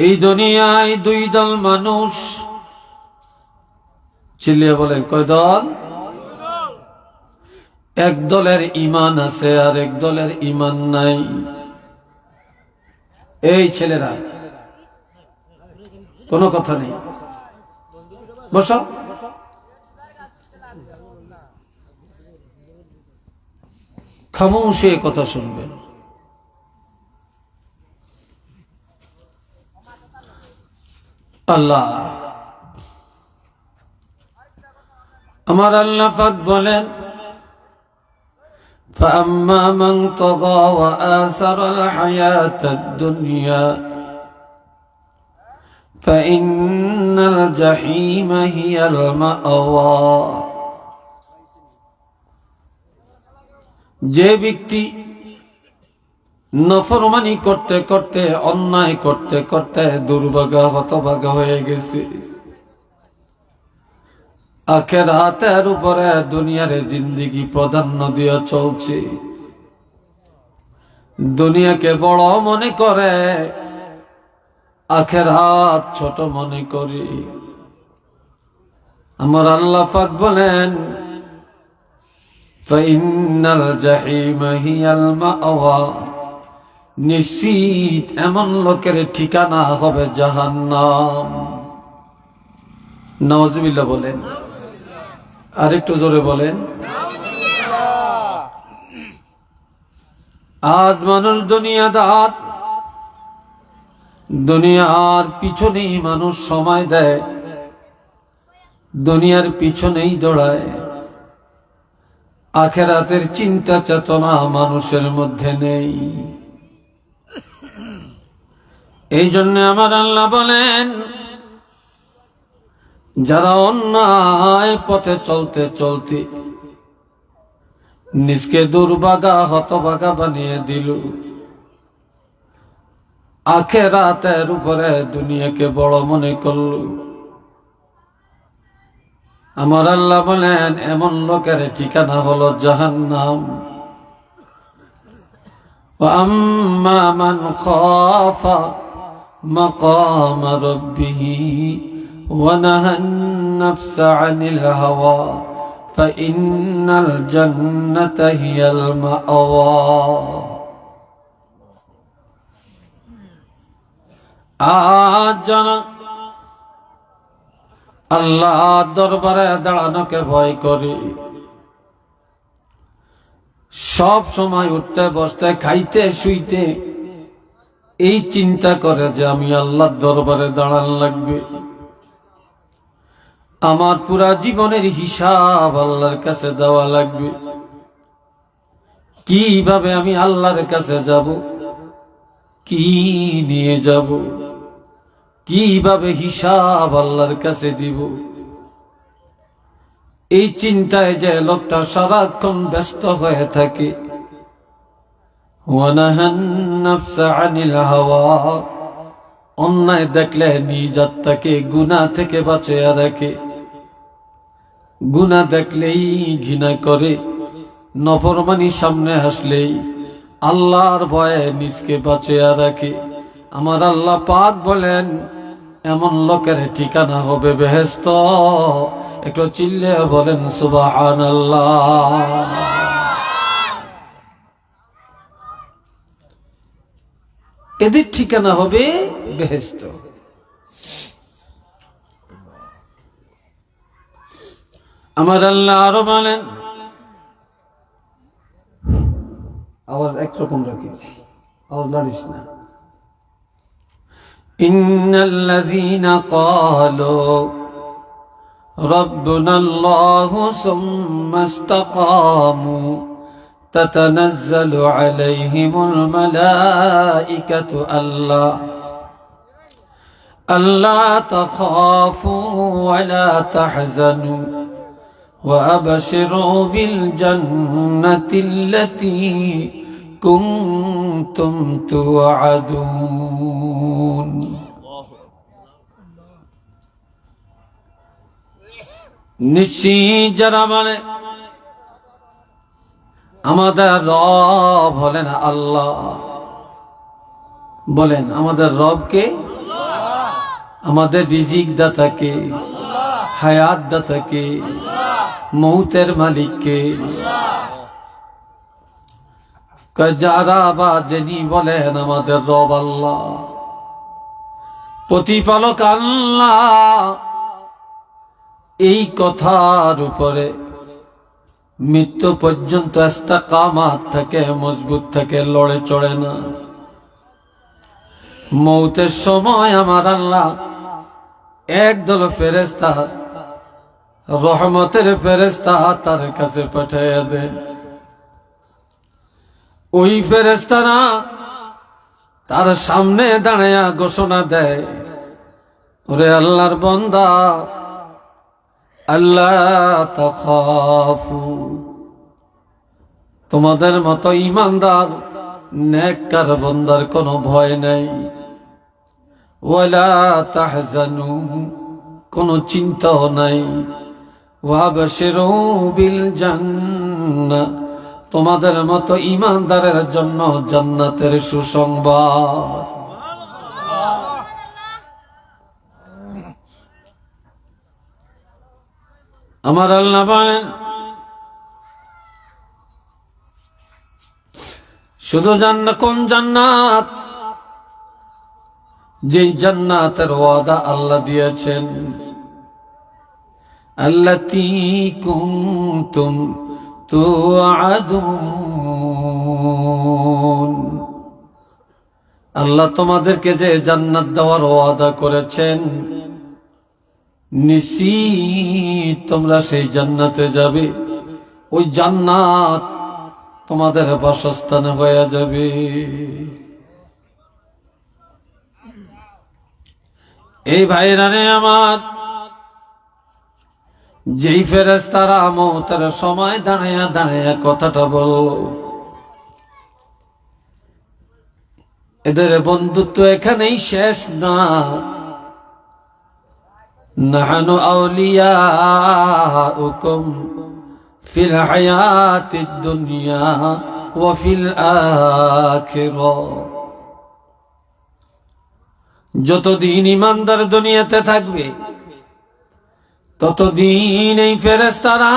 এই দুনিয়ায় দুই দল মানুষ, চিল্লিয়ে বলেন কয় দল? এক দলের ঈমান আছে আর এক দলের ঈমান নাই। এই ছেলেরা কোনো কথা নেই, বসো। খামোশে কথা শুনবেন। আল্লাহ, আমার আল্লাহ পাক বলেন, فأما من طغى وآثر الحياة الدنيا فإن الجحيم هي المأوى। যে ব্যক্তি নফরমানি করতে করতে, অন্যায় করতে করতে দুর্ভাগা হতভাগা হয়ে গেছে, আখিরাতের উপরে দুনিয়ার জিন্দেগি প্রাধান্য দিয়ে চলছে, দুনিয়াকে বড় মনে করে আখিরাত ছোট মনে করে, আমার আল্লাহ পাক বলেন, ফাইন্নাল জাহিমা হিয়াল মাওয়া, নিশ্চিত এমন লোকের ঠিকানা হবে জাহান্নাম। নাউজুবিল্লাহ বলেন, আর একটু জোরে বলেন। আজ মানুষ দুনিয়াদার, দুনিয়ার পিছনেই মানুষ সময় দেয়, দুনিয়ার পিছনেই দৌড়ায়, আখিরাতের চিন্তা চেতনা মানুষের মধ্যে নেই। এই জন্য আমার আল্লাহ বলেন, যারা অন্যায় পথে চলতে চলতে নিজকে দুর্ভাগা হতভাগা বানিয়ে দিল, আখিরাতের উপরে দুনিয়াকে বড় মনে করল, আমার আল্লাহ বলেন এমন লোকের ঠিকানা হলো জাহান্নাম। وأما من خاف مقام ربه ونهى النفس عن الهوى فإن الجنة هي المأوى। আজ আল্লাহ দরবারে দাঁড়ানোকে ভয় করি, সব সময় উঠতে বসতে খাইতে শুইতে এই চিন্তা করে যে আমি আল্লাহর দরবারে দাঁড়ান লাগবে, আমার পুরা জীবনের হিসাব আল্লাহর কাছে দেওয়া লাগবে, কিভাবে আমি আল্লাহর কাছে যাব, কি নিয়ে যাব, কিভাবে হিসাব আল্লাহর কাছে দিব, এই চিন্তায় যে লোকটা সারাক্ষণ ব্যস্ত হয়ে থাকে। ওয়ানাহান নাফসা আনিল হাওয়া, অন্যায় দেখলে নিজ আত্মাকে গুনাহ থেকে বাঁচিয়ে রাখে, গুনাহ দেখলেই ঘৃণা করে, নফরমানি সামনে আসলেই আল্লাহর ভয়ে নিজকে বাঁচিয়ে রাখে। আমার আল্লাহ পাক বলেন এমন লোকের ঠিকানা হবে বেহেশত। একটু চিল্লে বলেন সুবহানাল্লাহ। এদের ঠিকানা হবে বেহেশত। আমার আল্লাহ আরো বলেন, আওয়াজ একরকম রাখিস, আওয়াজ লাড়িস না। ইন্নাল্লাযীনা ক্বালু ربنا الله ثم استقاموا تتنزل عليهم الملائكة ألا تخافوا ولا تحزنوا وأبشروا بالجنة التي كنتم توعدون। নিশ্চিত যারা মানে আমাদের রব হলেন আল্লাহ, বলেন আমাদের রব কে? আমাদের রিজিক দাতাকে, হায়াত দাতাকে, মৌতের মালিককে। যারা বা যিনি বলেন আমাদের রব আল্লাহ, প্রতিপালক আল্লাহ, এই কথার উপরে মৃত্যু পর্যন্ত ইস্তেকামাত থাকে, মজবুত থাকে, লড়ে চড়ে না। মৌতের সময় আমার আল্লাহ একদল ফেরেশতা, রহমতের ফেরেশতা তার কাছে পাঠিয়ে দেন। ওই ফেরেশতারা তার সামনে দাঁড়ায়া ঘোষণা দেয়, ওরে আল্লাহর বান্দা, আল্লাহ তাখাফু, তোমাদের মতো ঈমানদার নেককার বান্দার কোনো ভয় নাই। ওয়ালা তাহজানু, কোনো চিন্তাও নাই। ওয়াবশিরু বিল জান্নাহ, তোমাদের মতো ঈমানদারের জন্য জান্নাতের সুসংবাদ। আমার আল্লাহ বলেন, শুধু জান্নাত, কোন জান্নাত? যে জান্নাতের ওয়াদা আল্লাহ দিয়েছেন, আল্লাতী কুনতুম তুআদুন, আল্লাহ তোমাদেরকে যে জান্নাত দেওয়ার ওয়াদা করেছেন, নিশ্চিত তোমরা সেই জান্নাতে যাবে। ওই জান্নাত তোমাদের বাসস্থান হয়ে যাবে। এই ভাইরা রে আমার, যেই ফেরেশতারা মওতের সময় দাঁড়ায়া দাঁড়ায়া কথাটা বলল, এদের বন্ধুত্ব এখানেই শেষ না। নাহনু আউলিয়াউকুম ফিল হায়াতিদ দুনিয়া ওয়া ফিল আখিরাহ, যতদিন ঈমানদার দুনিয়াতে থাকবে ততদিন এই ফেরেশতারা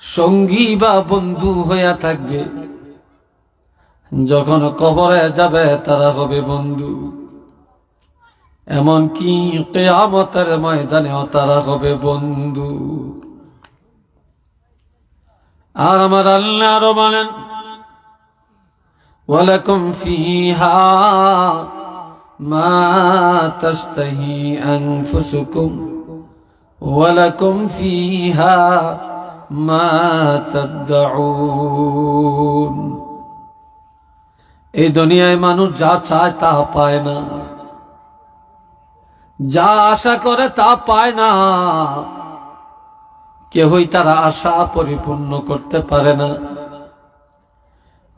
সঙ্গী বা বন্ধু হয়ে থাকবে। যখন কবরে যাবে তারা হবে বন্ধু, এমনকি কিয়ামতের ময়দানেও তারা হবে বন্ধু। আর আমার আল্লাহ আরো বলেন, ওয়ালাকুম ফিহা মা তাশতাহি আনফুসুকুম ওয়ালাকুম ফিহা মা তাদউন। এই দুনিয়ায় মানুষ যা চায় তা পায় না, যা আশা করে তা পায় না। কেহই তারা আশা পরিপূর্ণ করতে পারে না।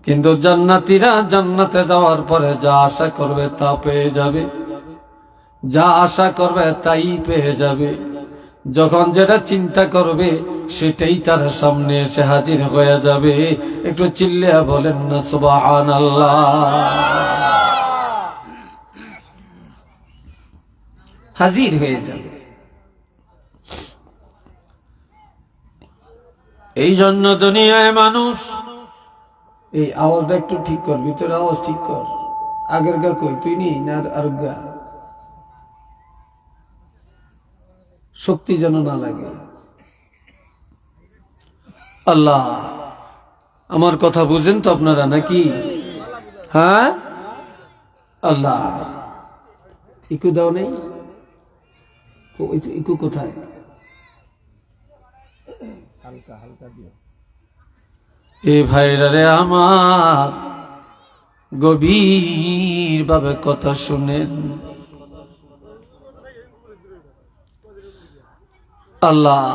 কিন্তু জান্নাতীরা জান্নাতে যাওয়ার পরে যা আশা করবে তা পেয়ে যাবে, যা আশা করবে তাই পেয়ে যাবে। যখন যেটা চিন্তা করবে সেটাই তার সামনে এসে হাজির হয়ে যাবে। একটু চিল্লিয়া বলেন না সুবহানাল্লাহ। হাজির হয়ে যাবে। এই জন্য দুনিয়ায় মানুষ, এই আওয়াজটা একটু ঠিক কর, ভিতরে আওয়াজ ঠিক কর। আগের গা কই তুই নি না আর গা, শক্তি যেন না লাগে। আল্লাহ, আমার কথা বুঝেন তো আপনারা নাকি? হ্যাঁ, আল্লাহ। ইকু দাও নেই, ইকু কোথায়? হালকা হালকা দিও। এই ভাইরা রে আমার, গভীর ভাবে কথা শুনেন। আল্লাহ,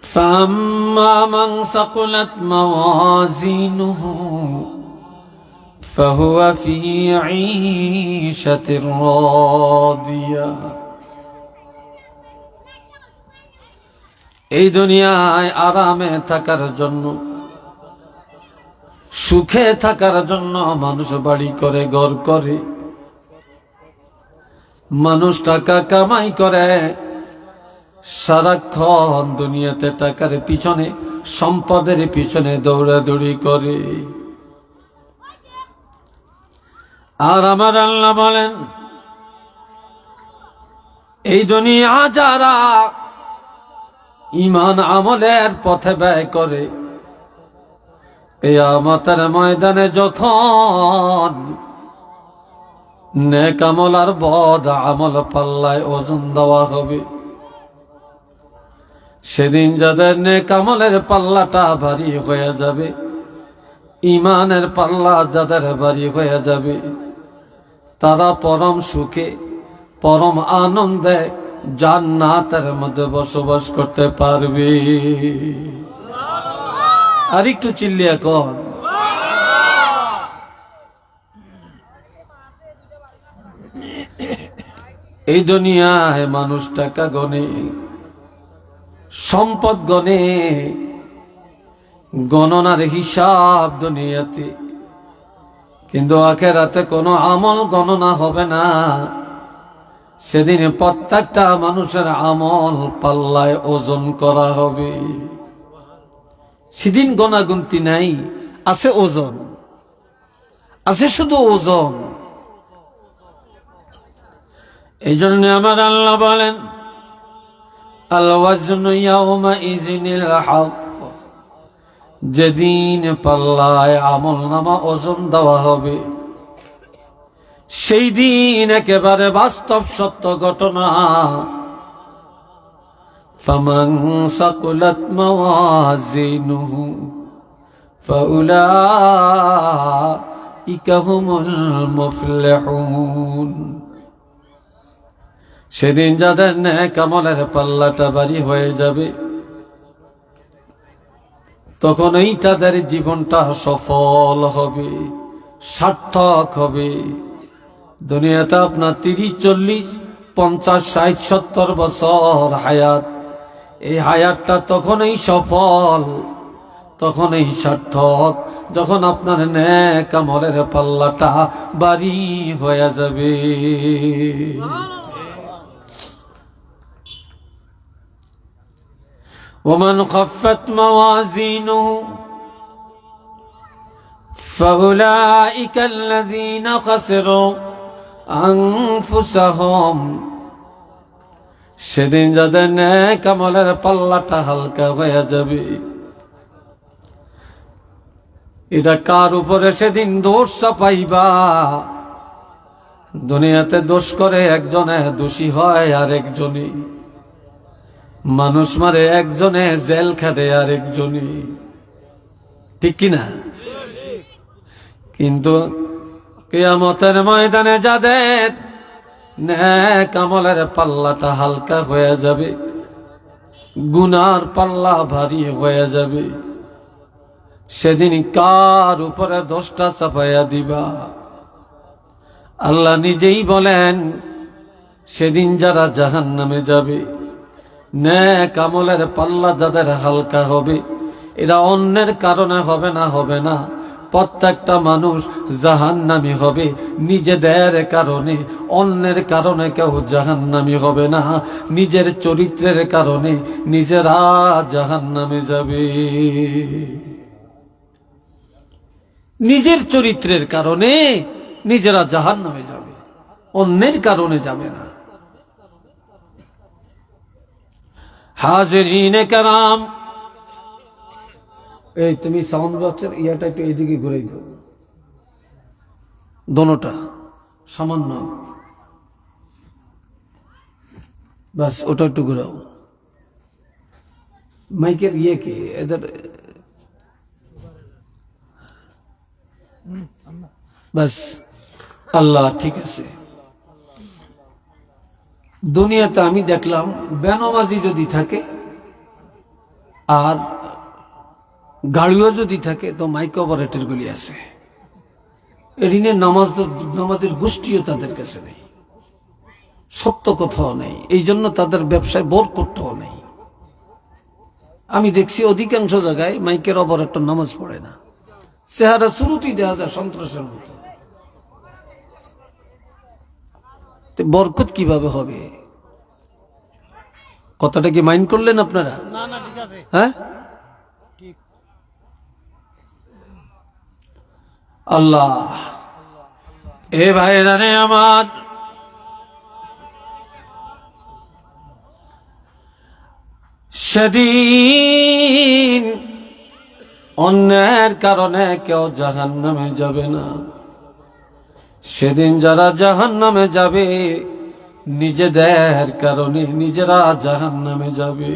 فأما من ثقلت موازينه فهو في عيشة راضية। এই দুনিয়ায় আরামে থাকার জন্য সুখে থাকার জন্য মানুষ বাড়ি করে, ঘর করে, মানুষ টাকা কামাই করে, সারাক্ষণ দুনিয়াতে টাকার পিছনে, সম্পদের পিছনে দৌড়াদৌড়ি করে। আর আমার আল্লাহ বলেন, এই দুনিয়া যারা ঈমান আমলের পথে ব্যয় করে, কিয়ামতের ময়দানে যখন নেক আমল আর বদ আমল পাল্লায় ওজন দেওয়া হবে, সেদিন যাদের নেক আমলের পাল্লাটা ভারী হয়ে যাবে, ঈমানের পাল্লা যাদের ভারী হয়ে যাবে, তারা পরম সুখে, পরম আনন্দে জান্নাতের মধ্যে বসবাস করতে পারবে। আর একটু চিল্লিয়া কর। এই দুনিয়ায় মানুষ টাকা গনে, সম্পদ গনে, গণনার হিসাব দুনিয়াতে, কিন্তু আখিরাতে কোনো আমল গণনা হবে না। সেদিন প্রত্যেকটা মানুষের আমল পাল্লায় ওজন করা হবে। সেদিন গণাগুনতি নাই, আছে ওজন, আছে শুধু ওজন। এই জন্য আমার আল্লাহ বলেন, আল ওয়াজনু ইয়াউমাইযিনিল হক, যেদিন পাল্লায় আমল নামা ওজন দেওয়া হবে, সেই দিন একেবারে বাস্তব সত্য ঘটনা। ফামান সাকুলাত মাওয়াজিনুহু ফাউলাইকা হুমুল মুফলিহুন। সেদিন যাদের নেক আমলের পাল্লাটা ভারী হয়ে যাবে, তখনই তাদের জীবনটা সফল হবে, সার্থক হবে। দুনিয়াতে আপনার 30, 40, 50, 60, 70 বছর হায়াত, এই হায়াতটা তখনই সফল, তখনই সার্থক, যখন আপনার নেক আমলের পাল্লাটা ভারী হয়ে যাবে। ومن خفت موازينه فأولئك الذين خسروا أنفسهم। সেদিন যাদের নেক আমলের পাল্লাটা হালকা হয়ে যাবে, এটা কার উপরে সেদিন দোষ চাপাইবা? দুনিয়াতে দোষ করে একজনে, দোষী হয় আর একজনে, মানুষ মারে একজনে, জেল খাটে আর একজনে, ঠিক কিনা? কিন্তু কিয়ামতের ময়দানে যাদের নেক আমলের পাল্লাটা হালকা হয়ে যাবে, গুনার পাল্লা ভারী হয়ে যাবে, সেদিন কার উপরে দোষটা চাপাইয়া দিবা? আল্লাহ নিজেই বলেন, সেদিন যারা জাহান্নামে যাবে, নেক আমলের পাল্লা যাদের হালকা হবে, এরা অন্যের কারণে হবে না, হবে না। প্রত্যেকটা মানুষ জাহান্নামী হবে নিজেদের কারণে, অন্যের কারণে কেউ জাহান্নামী হবে না। নিজের চরিত্রের কারণে নিজেরা জাহান্নামে যাবে, নিজের চরিত্রের কারণে নিজেরা জাহান্নামে যাবে, অন্যের কারণে যাবে না। হাজিরিনে কেরাম, এই তুমি সাউন্ড বক্সের ইয়াটা একটু এইদিকে ঘুরে দাও, দোনোটা সামান্য, বাস ওটা একটু ঘুরাও। মাইকের ইয়ে কে এদের, বাস আল্লাহ ঠিক আছে। দুনিয়াতে আমি দেখলাম বেনামাজি যদি থাকে আর গাড়িও যদি থাকে, তো মাইক অপারেটর গুলি আছে, এদিনে নামাজের গোষ্ঠীও তাদের কাছে নেই, সত্য কথাও নেই, এই জন্য তাদের ব্যবসায় বরকতও নেই। আমি দেখছি অধিকাংশ জায়গায় মাইকের অপারেটর নামাজ পড়ে না, চেহারা শুরুতেই দেখা যায় সন্ত্রাসের মতো। বরকত কিভাবে হবে? কথাটা কি মাইন্ড করলেন আপনারা? হ্যাঁ, আল্লাহ এ ভাইরা রে আমার, সেদিন অন্যের কারণে কেউ জাহান্নামে যাবে না। সেদিন যারা জাহান্নামে যাবে নিজেদের কারণে নিজেরা জাহান্নামে যাবে।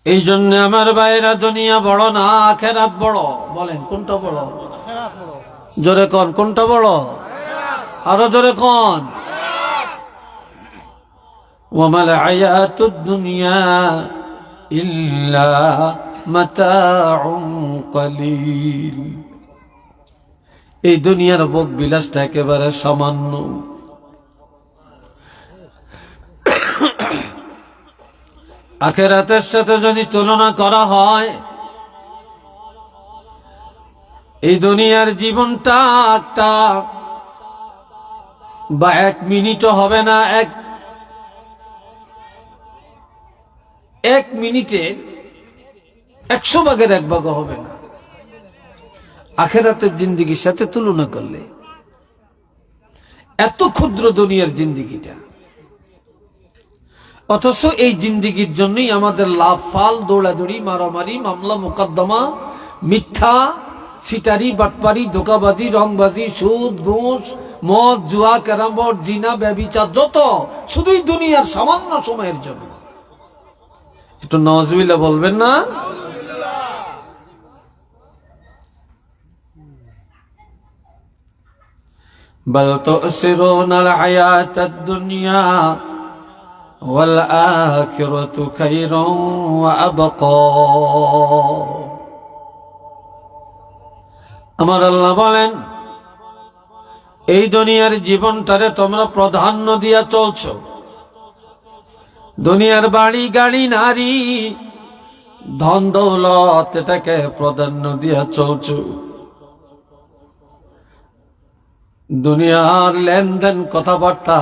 এই জন্য আমার ভাইরা, দুনিয়া বড় না আখিরাত বড়। বলেন কোনটা বড়? জোরে কোন, কোনটা বড়? আরো জোরে কোন। ওয়ামাল হায়াতুদ দুনিয়া ইল্লা মাতাউন কলিল। এই দুনিয়ার ভোগ বিলাসটা একেবারে সামান্য। আখিরাতের সাথে যদি তুলনা করা হয়, এই দুনিয়ার জীবনটা একটা বা 1 মিনিটও হবে না। এক মিনিটে 100 ভাগের 1 ভাগও হবে না আখিরাতের জিন্দেগির সাথে তুলনা করলে। এত ক্ষুদ্র দুনিয়ার জিন্দেগিটা, অথচ এই জিন্দেগির জন্যই আমাদের লাভ ফাল, দৌড়াদৌড়ি, মারামারি, মামলা মোকদ্দমা, মিথ্যা, সিটারি, বাটপারি, ধোকাবাজি, রংবাজি, সুদ, ঘুষ, মদ, জুয়া, ক্যারাম বোর্ড, জিনা, ব্যভিচার, যত শুধুই দুনিয়ার সামান্য সময়ের জন্য। একটু নওয়াজবিল্লাহ বলবেন না? بل تؤثرون الحياة الدنيا والآخرة خير وأبقى। আমার আল্লাহ বলেন, এই দুনিয়ার জীবনটারে তোমরা প্রাধান্য দিয়া চলছো। দুনিয়ার বাড়ি, গাড়ি, নারী, ধন দৌলত, এটাকে প্রাধান্য দিয়া চলছো। দুনিয়ার লেনদেন, কথাবার্তা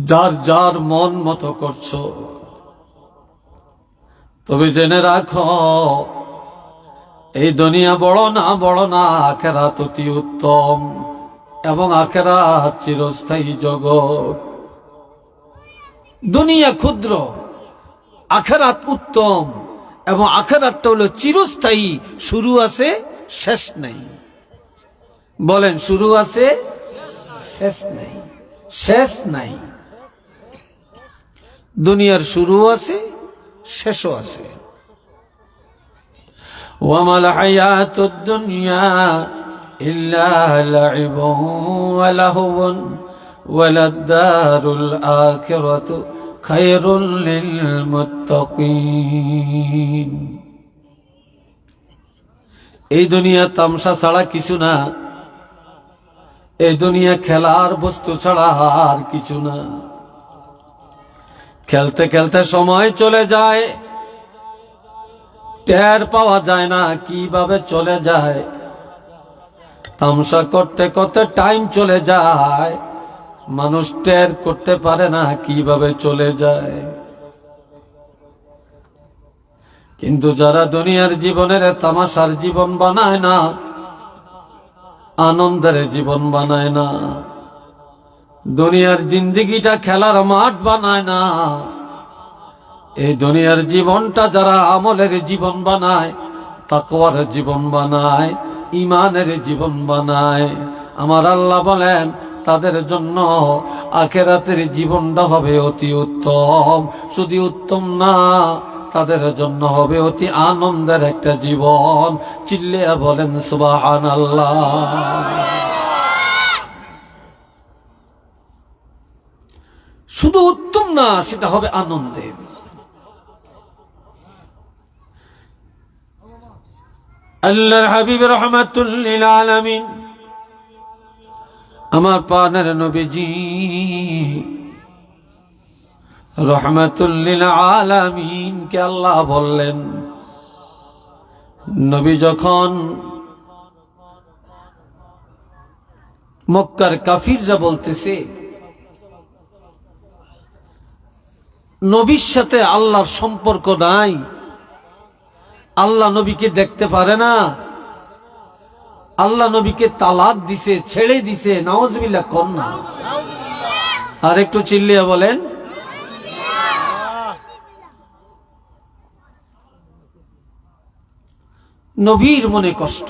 যার যার মন মতো করছো। তবে জেনে রাখো, এই দুনিয়া বড় না, আখিরাত অতি উত্তম, এবং আখিরাত চিরস্থায়ী জগৎ। দুনিয়া ক্ষুদ্র, আখিরাত উত্তম, এবং আখিরাতটা হলো চিরস্থায়ী। শুরু আছে, শেষ নাই। বলেন, শুরু আছে, শেষ নাই। শেষ নাই। দুনিয়ার শুরু আছে, শেষও আছে। ওয়ামাল হায়াতুদ দুনিয়া ইল্লা লাইবুন ওয়া লাহওয়ুন ওয়ালাদ-দারুল আখিরাতু খায়রুল লিল মুত্তাকিন। এই দুনিয়া তামসা ছাড়া কিছু না। এই দুনিয়া খেলার বস্তু ছাড়া আর কিছু না। খেলতে খেলতে সময় চলে যায়, টের পাওয়া যায় না কিভাবে চলে যায়। তামসা করতে করতে টাইম চলে যায়, মানুষ টের করতে পারে না কিভাবে চলে যায়। কিন্তু যারা দুনিয়ার জীবনের তামাশার জীবন বানায় না, আনন্দের জীবন বানায় না, দুনিয়ার জিন্দেগিটা খেলার মাঠ বানায় না, এই দুনিয়ার জীবনটা যারা আমলের জীবন বানায়, তাকওয়ার জীবন বানায়, ঈমানের জীবন বানায়, আমার আল্লাহ বলেন তাদের জন্য আখিরাতের জীবনটা হবে অতি উত্তম। শুধু উত্তম না, তাদের জন্য হবে অতি আনন্দের একটা জীবন। চিল্লিয়া বলেন সুবহানাল্লাহ। শুধু উত্তম না, সেটা হবে আনন্দের। আল্লাহর হাবিব রাহমাতুল লিল আলামিন, আমার প্রাণের নবীজি রহমাতুল লিল আলামিন কে আল্লাহ বললেন। নবী যখন মক্কার কাফিররা বলতেছে নবীর সাথে আল্লাহর সম্পর্ক নাই, আল্লাহ নবীকে দেখতে পারে না, আল্লাহ নবীকে তালাক দিছে, ছেড়ে দিছে, নাউজুবিল্লাহ কোন না। আর একটু চিল্লিয়ে বলেন। নবীর মনে কষ্ট।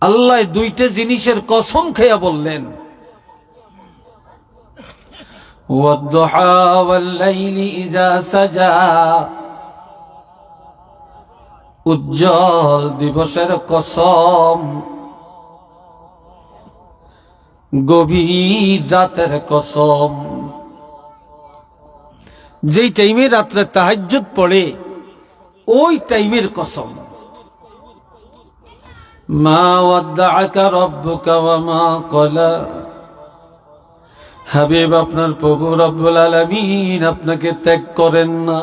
আল্লাহ দুইটা জিনিসের কসম খেয়ে বললেন, ওয়াদ-দুহা ওয়াল-লাইলি ইযা সাজা, উজ্জ্বল দিবসের কসম, গভীর রাতের কসম। যেই টাইমে রাত্রে তাহাজ্জুদ পড়ে ওই টাইমের কসম। মা ওয়াদ্দাআকা রাব্বুকা ওয়া মা ক্বালা, হাবিব আপনার প্রভু রব্বুল আলামিন আপনাকে ত্যাগ করেন না।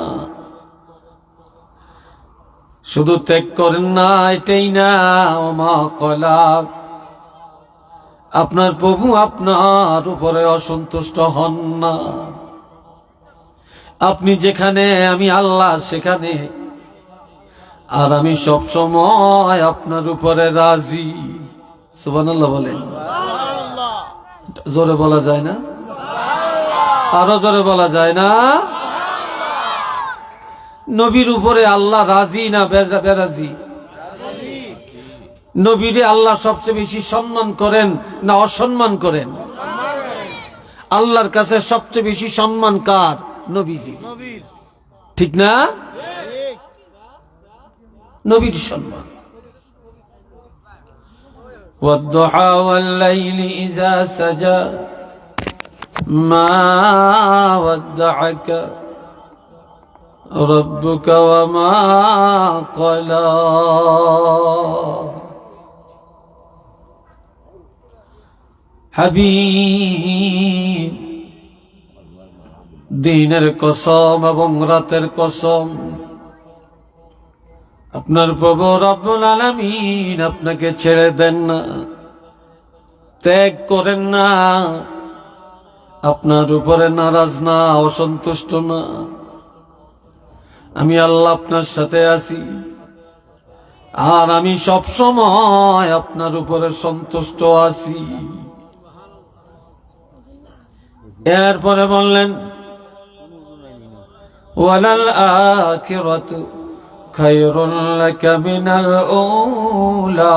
শুধু ত্যাগ করেন না এটাই না, ওয়া মা ক্বালা, আপনার প্রভু আপনার উপরে অসন্তুষ্ট হন না। আপনি যেখানে আমি আল্লাহ সেখানে, আর আমি সব সময় আপনার উপরে রাজি। সুবহানাল্লাহ বলেন। জোরে বলা যায় না? আরো জোরে বলা যায় না? নবীর উপরে আল্লাহ রাজি না বেরাজি? নবীরে আল্লাহ সবচেয়ে বেশি সম্মান করেন না অসম্মান করেন? আল্লাহর কাছে সবচেয়ে বেশি সম্মান কার? নবীজি। ঠিক না? নবীর সম্মান। ওয়াদ-দুহা ওয়াল-লাইলি ইযা সাজা, মা ওয়াদ্দাআকা রাব্বুকা ওয়া মা ক্বালা। হাবিব, দিনের কসম এবং রাতের কসম, আপনার প্রভু রব্বুল আলামিন আপনাকে ছেড়ে দেন না, ত্যাগ করেন না, আপনার উপরে নারাজ না, অসন্তুষ্ট না। আমি আল্লাহ আপনার সাথে আছি, আর আমি সব সময় আপনার উপরে সন্তুষ্ট আছি। এরপরে বললেন, ওয়ালাল আখিরাতু খায়রুল লাকা মিনাল উলা,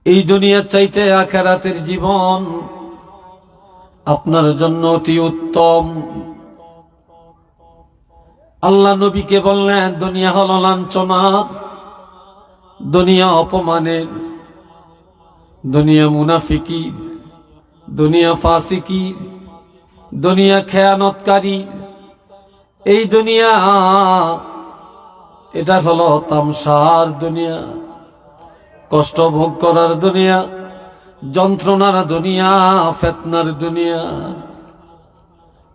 এই দুনিয়ার চাইতে আখিরাতের জীবন আপনার জন্য অতি উত্তম। আল্লাহ নবীকে বললেন, দুনিয়া হলো লাঞ্ছনার, দুনিয়া অপমানের, দুনিয়া মুনাফিকি, দুনিয়া ফাসিকি, দুনিয়া খেয়ানতকারী। এই দুনিয়া এটা হলো তামসার দুনিয়া, কষ্ট ভোগ করার দুনিয়া, যন্ত্রণার দুনিয়া, ফিতনার দুনিয়া।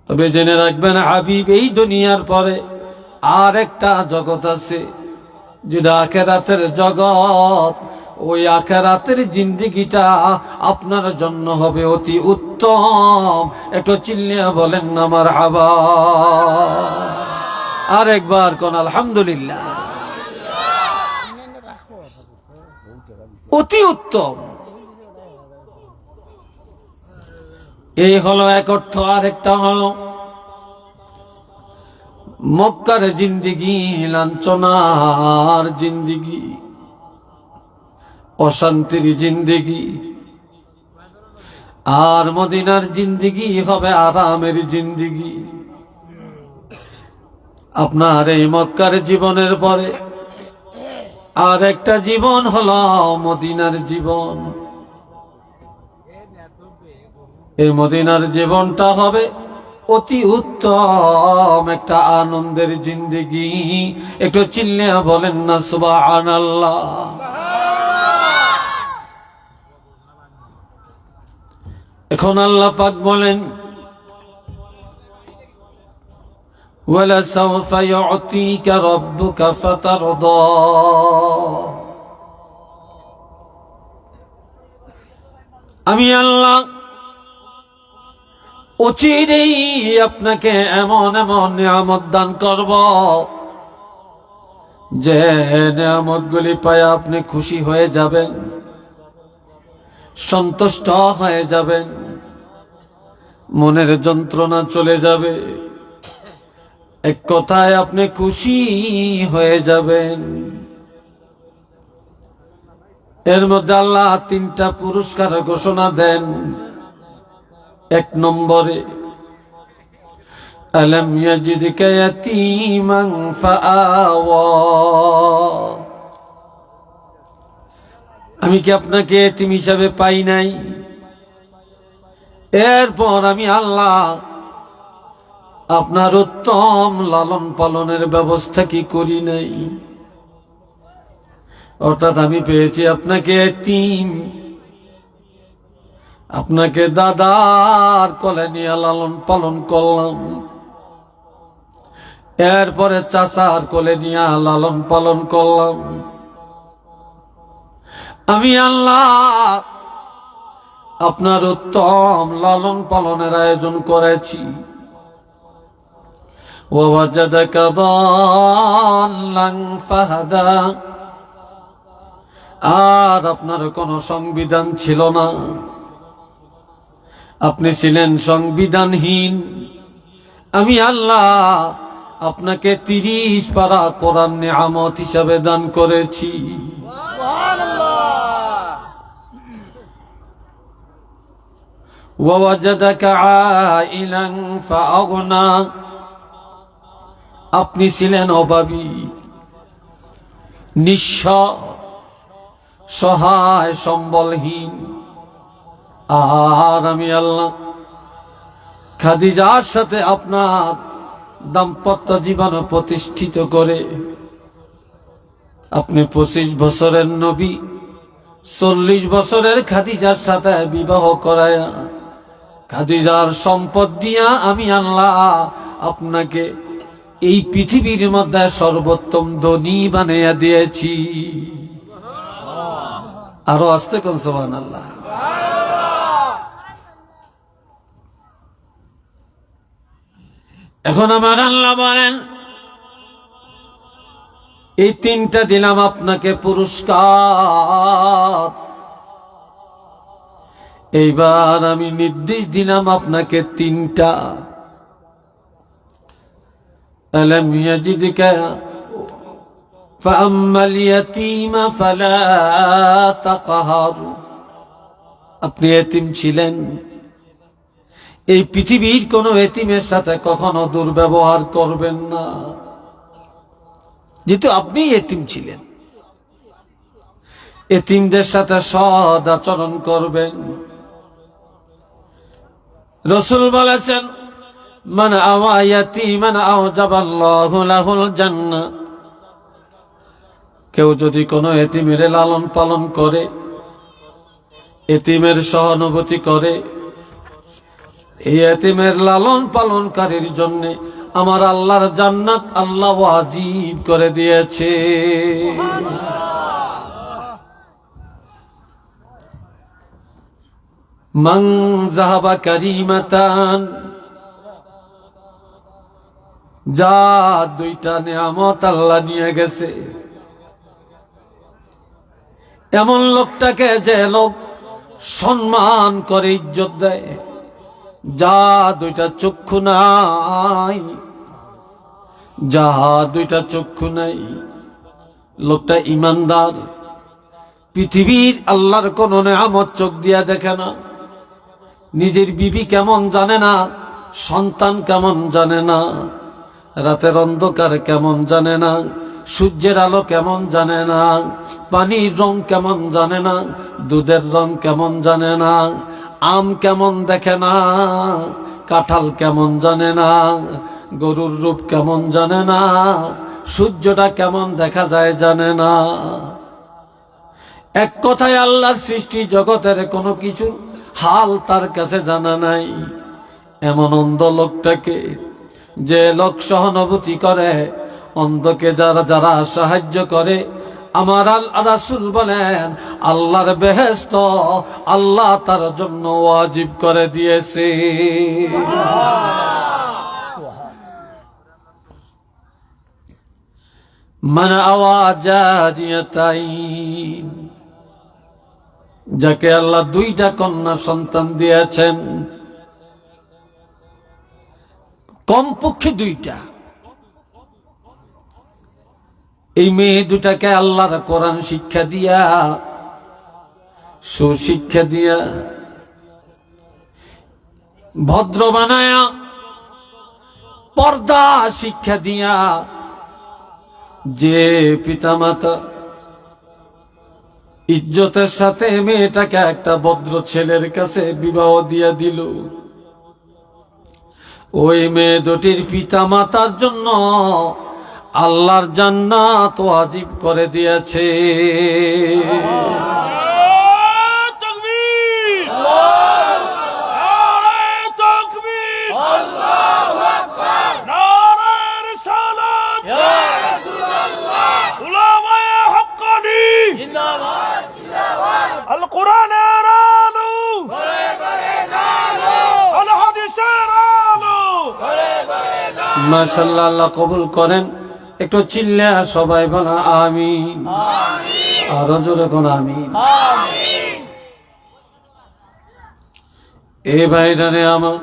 তবে জেনে রাখবেন হাবিব, এই দুনিয়ার পরে আর একটা জগৎ আছে, যেটা আখিরাতের জগৎ। ওই আখিরাতের জিন্দেগিটা আপনার জন্য হবে অতি উত্তম। একটু চিল্লিয়া বলেন না মারহাবা। আর একবার কোন আলহামদুলিল্লাহ। অতি উত্তম, এই হলো এক অর্থ। আর একটা হলো মক্কার জিন্দেগি লাঞ্ছনার জিন্দেগি, অশান্তির জিন্দেগি, আর মদিনার জিন্দেগি হবে আরামের জিন্দেগি। আপনার এই মক্কার জীবনের পরে আর একটা জীবন হলো মদিনার জীবন। এই মদিনার জীবনটা হবে অতি উত্তম একটা আনন্দের জিন্দেগি। একটু চিল্লিয়া বলেন না সুবহানাল্লাহ। এখন আল্লাহ পাক বলেন وَلَسَوْفَ يُعْطِيكَ رَبُّكَ فَتَرْضَى আমি আল্লাহ অচিরেই আপনাকে এমন এমন নিয়ামত দান করব যে নিয়ামতগুলি পায় আপনি খুশি হয়ে যাবেন, সন্তুষ্ট হয়ে যাবেন, মনের যন্ত্রণা চলে যাবে, এক কথায় আপনি খুশি হয়ে যাবেন। এর মধ্যে আল্লাহ 3টা পুরস্কার ঘোষণা দেন। 1 নম্বরে আলম ইয়াজিদকা ইয়াতীমান ফাআওয়া, আমি কি আপনাকে এতিম হিসাবে পাই নাই? এরপর আমি আল্লাহ আপনার উত্তম লালন পালনের ব্যবস্থা কি করি নাই? অর্থাৎ আমি পেয়েছি আপনাকে এতিম, আপনাকে দাদার কোলে নিয়ে লালন পালন করলাম, এরপরে চাচার কোলে নিয়ে লালন পালন করলাম। আমি আল্লাহ আপনার উত্তম লালন পালনের আয়োজন করেছি। ওয়াজাদাকা দাল্লান ফাহাদা, আর আপনার কোনো সংবিধান ছিল না, আপনি ছিলেন সংবিধানহীন। আমি আল্লাহ আপনাকে 30 পারা কোরআন নিয়ামত হিসাবে দান করেছি। ওয়াজাদাকা আইলান ফাআগনা, আপনি ছিলেন অভাবী, নিঃস্ব, সহায়, সম্বলহীন। আর আমি আল্লাহ খাদিজার সাথে আপনার দাম্পত্য জীবন প্রতিষ্ঠিত করে আপনি 25 বছরের নবী 40 বছরের খাদিজার সাথে বিবাহ করায়া খাদিজার সম্পদ দিয়া আমি আল্লাহ আপনাকে এই পৃথিবীর মধ্যে সর্বোত্তম ধনী বানাইয়া দিয়েছি। আরো আস্তে কোন সুবহানাল্লাহ। এখন আমার আল্লাহ বলেন এই 3টা দিলাম আপনাকে পুরস্কার, এইবার আমি নির্দেশ দিলাম আপনাকে 3টা। আলম ইয়াজিদকা ফাআম্মাল ইয়াতীমা ফালা তাকহার, আপনি এতিম ছিলেন, এই পৃথিবীর কোন এতিমের সাথে কখনো দুর্ব্যবহার করবেন না। যেহেতু আপনি এতিম ছিলেন, এতিমদের সাথে সৎ আচরণ করবেন। রাসূল বলেছেন মান আওয়া ইয়াতীমান আওজাবাল্লাহু লাহুল জান্নাহ, কেউ যদি কোনো এতিমের লালন পালন করে, এতিমের সহানুভূতি করে, এই এতিমের লালন পালনকারীর জন্য আমার আল্লাহর জান্নাত আল্লাহ ওয়াজিব করে দিয়েছে। মান যাহাবা কারিমাতান, যা 2টা নিয়ামত আল্লাহ নিয়ে গেছে, এমন লোকটাকে যে লোক সম্মান করে, ইজ্জত দেয়, যা 2টা চক্ষু নাই, যা 2টা চক্ষু নাই, লোকটা ইমানদার, পৃথিবীর আল্লাহর কোন নিয়ামত চোখ দিয়া দেখে না, নিজের বিবি কেমন জানে না, সন্তান কেমন জানে না, রাতের অন্ধকার কেমন জানে না, সূর্যের আলো কেমন জানে না, পানির রং কেমন জানে না, দুধের রং কেমন জানে না, আম কেমন দেখে না, কাঁঠাল কেমন জানে না, গরুর রূপ কেমন জানে না, সূর্যটা কেমন দেখা যায় জানে না। এক কথায় আল্লাহর সৃষ্টি জগতের কোনো কিছু হাল তার কাছে জানা নাই। এমন অন্ধ লোকটাকে, যে লোক সহানুভূতি করে, অন্ধকে যারা যারা সাহায্য করে, আমার রাসূল বলেন আল্লাহর বেহেশত আল্লাহ তার জন্য ওয়াজিব করে দিয়েছে। মান আওয়াজাদিয়াতাইন, যাকে আল্লাহ দুইটা কন্যা সন্তান দিয়েছেন, কমপক্ষে দুইটা, এই মেয়ে দুটাকে আল্লাহর কোরআন শিক্ষা দিয়া, সুশিক্ষা দিয়া, ভদ্র বানায়া, পর্দা শিক্ষা দিয়া, যে পিতামাতা ইজ্জতের সাথে মেয়েটাকে একটা ভদ্র ছেলের কাছে বিবাহ দিয়া দিল, ওই মেয়ে দুটির পিতামাতার জন্য আল্লাহর জান্নাত ওয়াজিব করে দিয়েছে। মাশাআল্লাহ, আল্লাহ কবুল করেন। একটু চিল্লা সবাই বলা আমিন, আরো জোরে কোন আমিন। এ ভাইরানে আমার,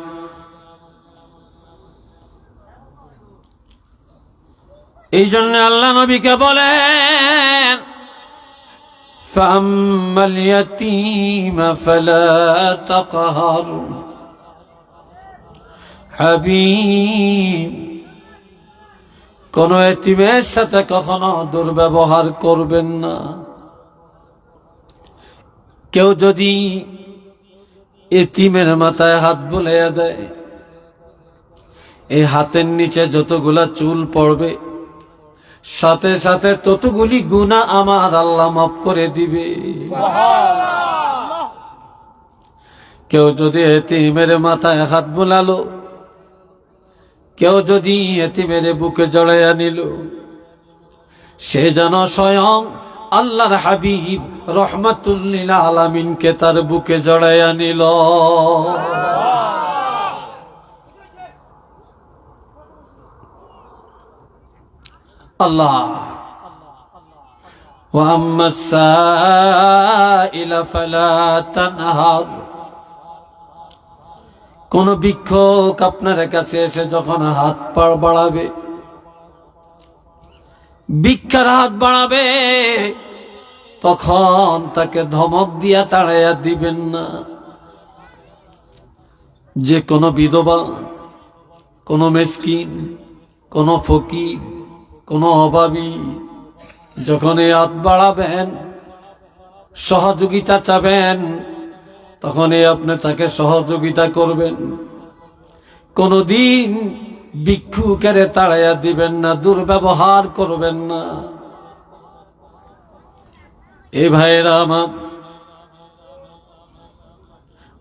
এই জন্য আল্লাহ নবীকে বলেন ফাম্মাল ইয়াতীমা ফালা তাকহার, হাবিব কোন এতিমের সাথে কখনো দুর্ব্যবহার করবেন না। কেউ যদি এতিমের মাথায় হাত বুলাইয়া দেয়, এই হাতের নিচে যতগুলা চুল পড়বে, সাথে সাথে ততগুলি গুনাহ আমার আল্লাহ মাফ করে দিবে। কেউ যদি এতিমের মাথায় হাত বুলালো, কেউ যদি এতিমের বুকে জড়াইয়া নিল, সে যেন স্বয়ং আল্লাহর হাবিব রহমাতুল লিল আলামিনকে তার বুকে জড়াইয়া নিল। আল্লাহ ওয়া আম্মাস সাইলা ফালা তানহার, কোন ভিক্ষুক আপনার কাছে এসে যখন হাত পা বাড়াবে, ভিক্ষার হাত বাড়াবে, তখন তাকে ধমক দিয়া তাড়াইয়া দিবেন না। যে কোনো বিধবা, কোনো মিসকিন, কোনো ফকির, কোনো অভাবী যখন এই হাত বাড়াবেন, সহযোগিতা চাবেন, তখনই আপনি তাকে সহযোগিতা করবেন। কোনদিন ভিক্ষুকের তাড়াইয়া দিবেন না, দুর্ব্যবহার করবেন না। এ ভাইরা আমার,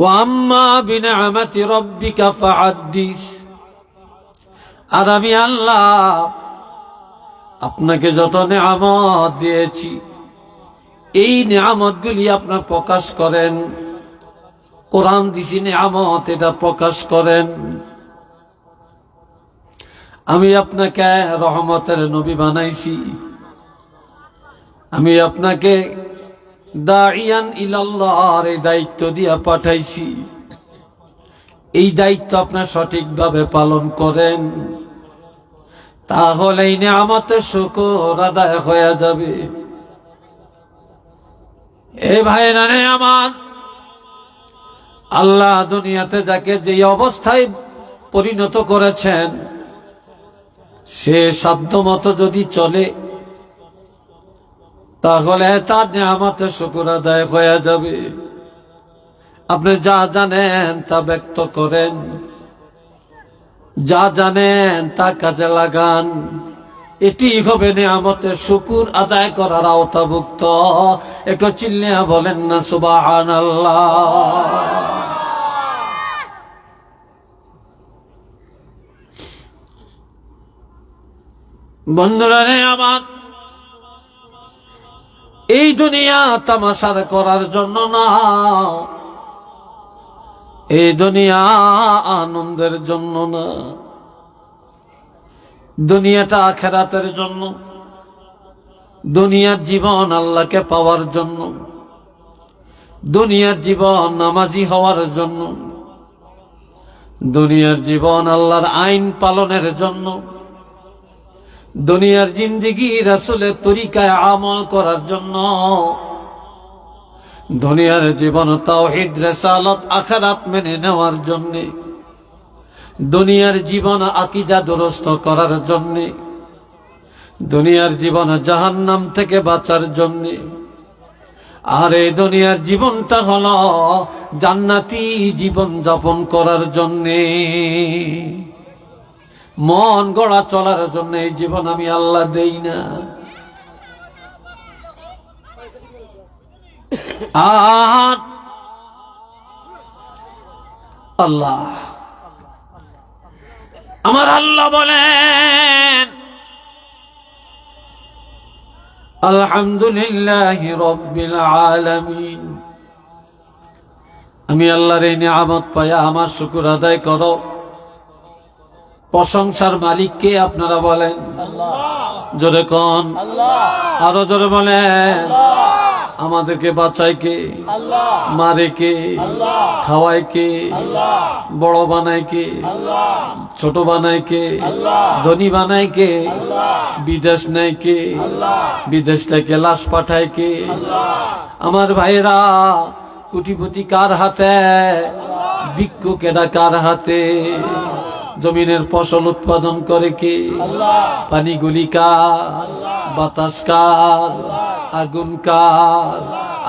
ওয়া আম্মা বিনিআমাতি রাব্বিকা ফাহাদ্দিস, আর আমি আল্লাহ আপনাকে যত নিয়ামত দিয়েছি, এই নিয়ামতগুলি আপনার প্রকাশ করেন। কোরআন দিছি নিয়ামত, এটা প্রকাশ করেন। আমি আপনাকে রহমতের নবী বানাইছি, আমি আপনাকে দাইয়ান ইলাল্লাহর এই দায়িত্ব দিয়া পাঠাইছি। এই দায়িত্ব আপনার সঠিকভাবে পালন করেন, তাহলে এই নিয়ামতের শুকর আদায় হয়ে যাবে। এ ভাইরা রে আমার, আল্লাহ দুনিয়াতে যাকে যে অবস্থায় পরিণত করেছেন, সে সাধ্যমতো যদি চলে, তাহলে তার নিয়ামতের শুকর আদায় হয়ে যাবে। আপনি যা জানেন তা ব্যক্ত করেন, যা জানেন তা কাজে লাগান, এটি হবে নিয়ামতের শুকর আদায় করার আওতাভুক্ত। একটু চিল্লিয়া বলেন না সুবহানাল্লাহ। বন্ধুরা রে আমার, এই দুনিয়া তামাশার করার জন্য না, এই দুনিয়া আনন্দের জন্য না, দুনিয়াটা আখিরাতের জন্য। দুনিয়ার জীবন আল্লাহকে পাওয়ার জন্য, দুনিয়ার জীবন নামাজি হওয়ার জন্য, দুনিয়ার জীবন আল্লাহর আইন পালনের জন্য, দুনিয়ার জিন্দেগি রাসূলের তরিকায় আমল করার জন্য, দুনিয়ার জীবন তাওহীদ রিসালাত আখিরাত মেনে নেওয়ার জন্য, দুনিয়ার জীবন আকীদা দুরস্ত করার জন্য, দুনিয়ার জীবন জাহান্নাম থেকে বাঁচার জন্য। আর এই দুনিয়ার জীবনটা হলো জান্নাতি জীবন যাপন করার জন্য, মন গড়া চলার জন্য এই জীবন আমি আল্লাহ দেই না। আর আল্লাহ, আমার আল্লাহ বলেন, আলহামদুলিল্লাহি রাব্বিল আলামিন। আমি আল্লাহর এই নিয়ামত পায়া আমার শুকর আদায় করো। প্রশংসার মালিক কে আপনারা বলেন? জোরে কোন, আরো জোরে বলেন। আমাদেরকে বাঁচায় কে? মারে কে? খাওয়ায় কে? বড় বানায় কে? ছোট বানায় কে? ধনী বানায় কে? বিদেশ নেয় কে? বিদেশ থেকে লাশ পাঠায় কে? আমার ভাইরা, কোটিপতি কার হাতে? ভিক্ষু কেডা কার হাতে? জমিনের ফসল উৎপাদন করে কে? পানিগুলি কার? বাতাস কার? আগুন কার?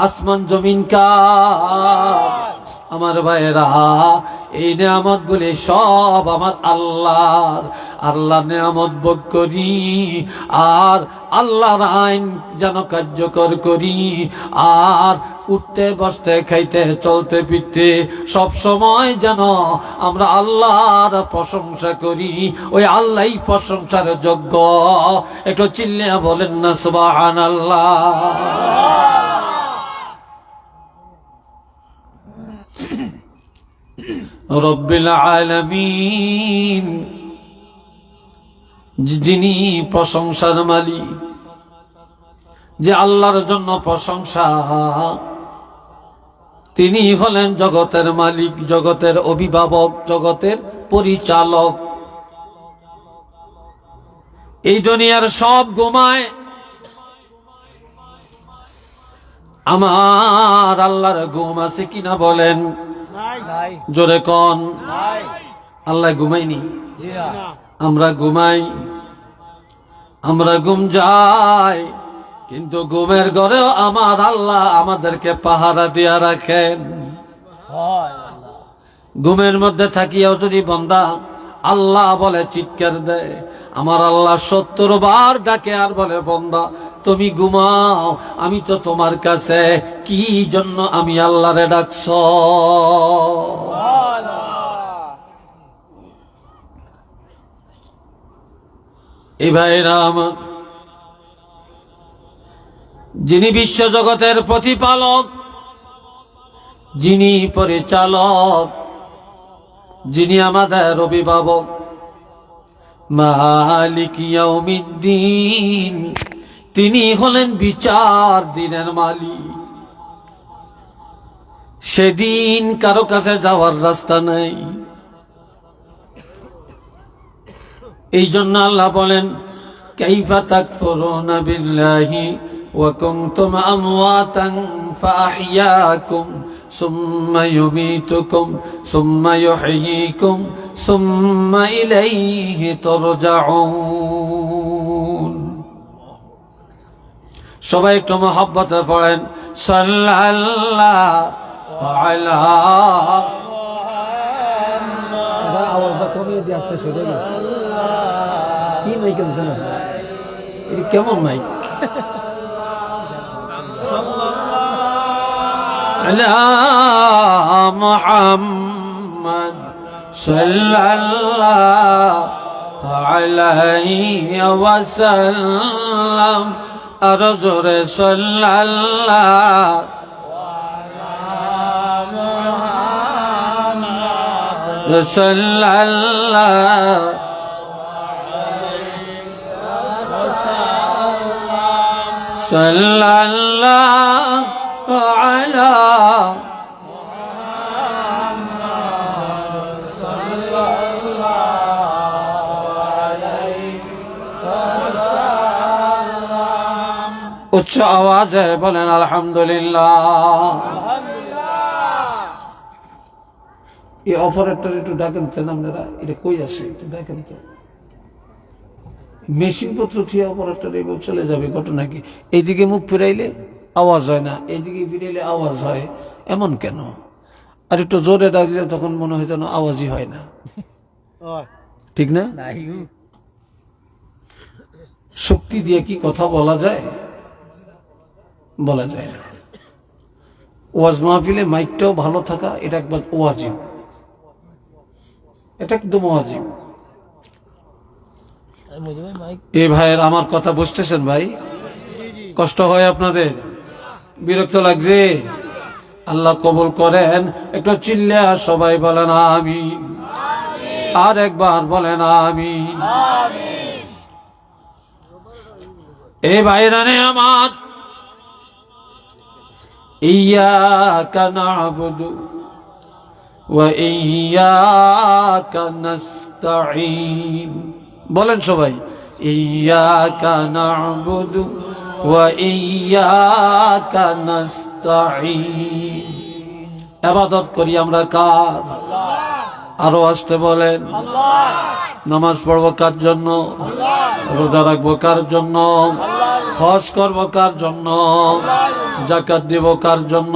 আসমান জমিন কার? আমার ভাইয়েরা, এই নিয়ামত গুলি সব আমার আল্লাহর। আল্লাহ নিয়ামত ভোগ করি আর আল্লাহর আইন যেন কার্যকর করি, আর উঠতে বসতে খাইতে চলতে ফিরতে সব সময় যেন আমরা আল্লাহর প্রশংসা করি। ওই আল্লাহই প্রশংসার যোগ্য। একটু চিল্লিয়া বলেন না সুবহানাল্লাহ। রব্বিল আলামিন, যিনি প্রশংসার মালিক, যে আল্লাহর জন্য প্রশংসা, তিনি হলেন জগতের মালিক, জগতের অভিভাবক, জগতের পরিচালক। এই দুনিয়ার সব ঘুমায়, আমার আল্লাহর ঘুম আছে কিনা বলেন? জোরে কোন। আল্লাহ ঘুমাইনি, আমরা ঘুমাই, আমরা ঘুম যাই, কিন্তু ঘুমের ঘরেও আমার আল্লাহ আমাদেরকে পাহারা দিয়া রাখেন। ঘুমের মধ্যে থাকিয়াও যদি বান্দা আল্লাহ বলে চিৎকার দেয়, আমার আল্লাহ ৭০ বার ডাকে আর বলে, বান্দা তুমি ঘুমাও, আমি তো তোমার কাছে, কি জন্য আমি আল্লাহরে ডাকছ? এই ভাইরা আমার, যিনি বিশ্বজগতের প্রতিপালক, যিনি পরিচালক, যিনি আমাদের অভিভাবক, মালিক ইয়াউমিদ্দিন, তিনি হলেন বিচার দিনের মালিক। সেদিন কারো কাছে যাওয়ার রাস্তা নাই। এই জন্য আল্লাহ বলেন, কাইফা তাকফুরুনা বিল্লাহি ওয়া কুনতুম আমওয়াতান ফাআহইয়াকুম সুম্মা ইউমীতুকুম সুম্মা ইউহয়ীকুম সুম্মা ইলাইহি তুরজাউন। সবাই একটু মহব্বতে পড়েন, সাল্লাল্লাহু আলা আওয়াজটা কমিয়ে দিয়ে আসতে শুরু হয়ে গেছে। কি মাইক না, এটা কেমন মাইক? আলা মুহাম্মদ সাল্লাল্লাহু আলাইহি ওয়াসাল্লাম আর জোরে সাল্লাল্লাহু সাল্লাল্লাহু সাল্লাল্লাহু আলা উচ্চ আওয়াজে বলেন আলহামদুলিল্লাহ। এই অপারেটর একটু ডাকেন তো, আপনারা এটা কই আছে একটু দেখেন তো। মেশিন পত্র থিয়ে অপারেটর এবার চলে যাবে, ঘটনা কি? এইদিকে মুখ ফিরাইলে আওয়াজ হয় না, এইদিকে ফিরাইলে আওয়াজ হয়, এমন কেন? আর একটু জোরে ডাকলে তখন মনে হয় যেন আওয়াজই হয় না, ঠিক না? শক্তি দিয়ে কি কথা বলা যায়? বলা যায় না। ওয়াজ মাহফিলে মাইকটাও ভালো থাকা, এটা একবার ওয়াজিব, এটা একদম ওয়াজিব। এই ভাইয়ের আমার কথা বুঝতেছেন ভাই? কষ্ট হয় আপনাদের? বিরক্ত লাগছে? আল্লাহ কবুল করেন। একটু চিল্লা সবাই বলেন আমিন, আর একবার বলেন আমিন। এই ভাইরানে আমার, ইয়্যাকা না'বুদু ওয়া ইয়্যাকা নাস্তাঈন। বলেন সবাই, ইয়্যাকা না'বুদু ওয়া ইয়্যাকা নাস্তাঈন। ইবাদত করি আমরা কার? আরো আসতে বলেন। নামাজ পড়বো কার জন্য? রোজা রাখবো কার জন্য? হজ করবো কার জন্য? যাকাত দিব কার জন্য?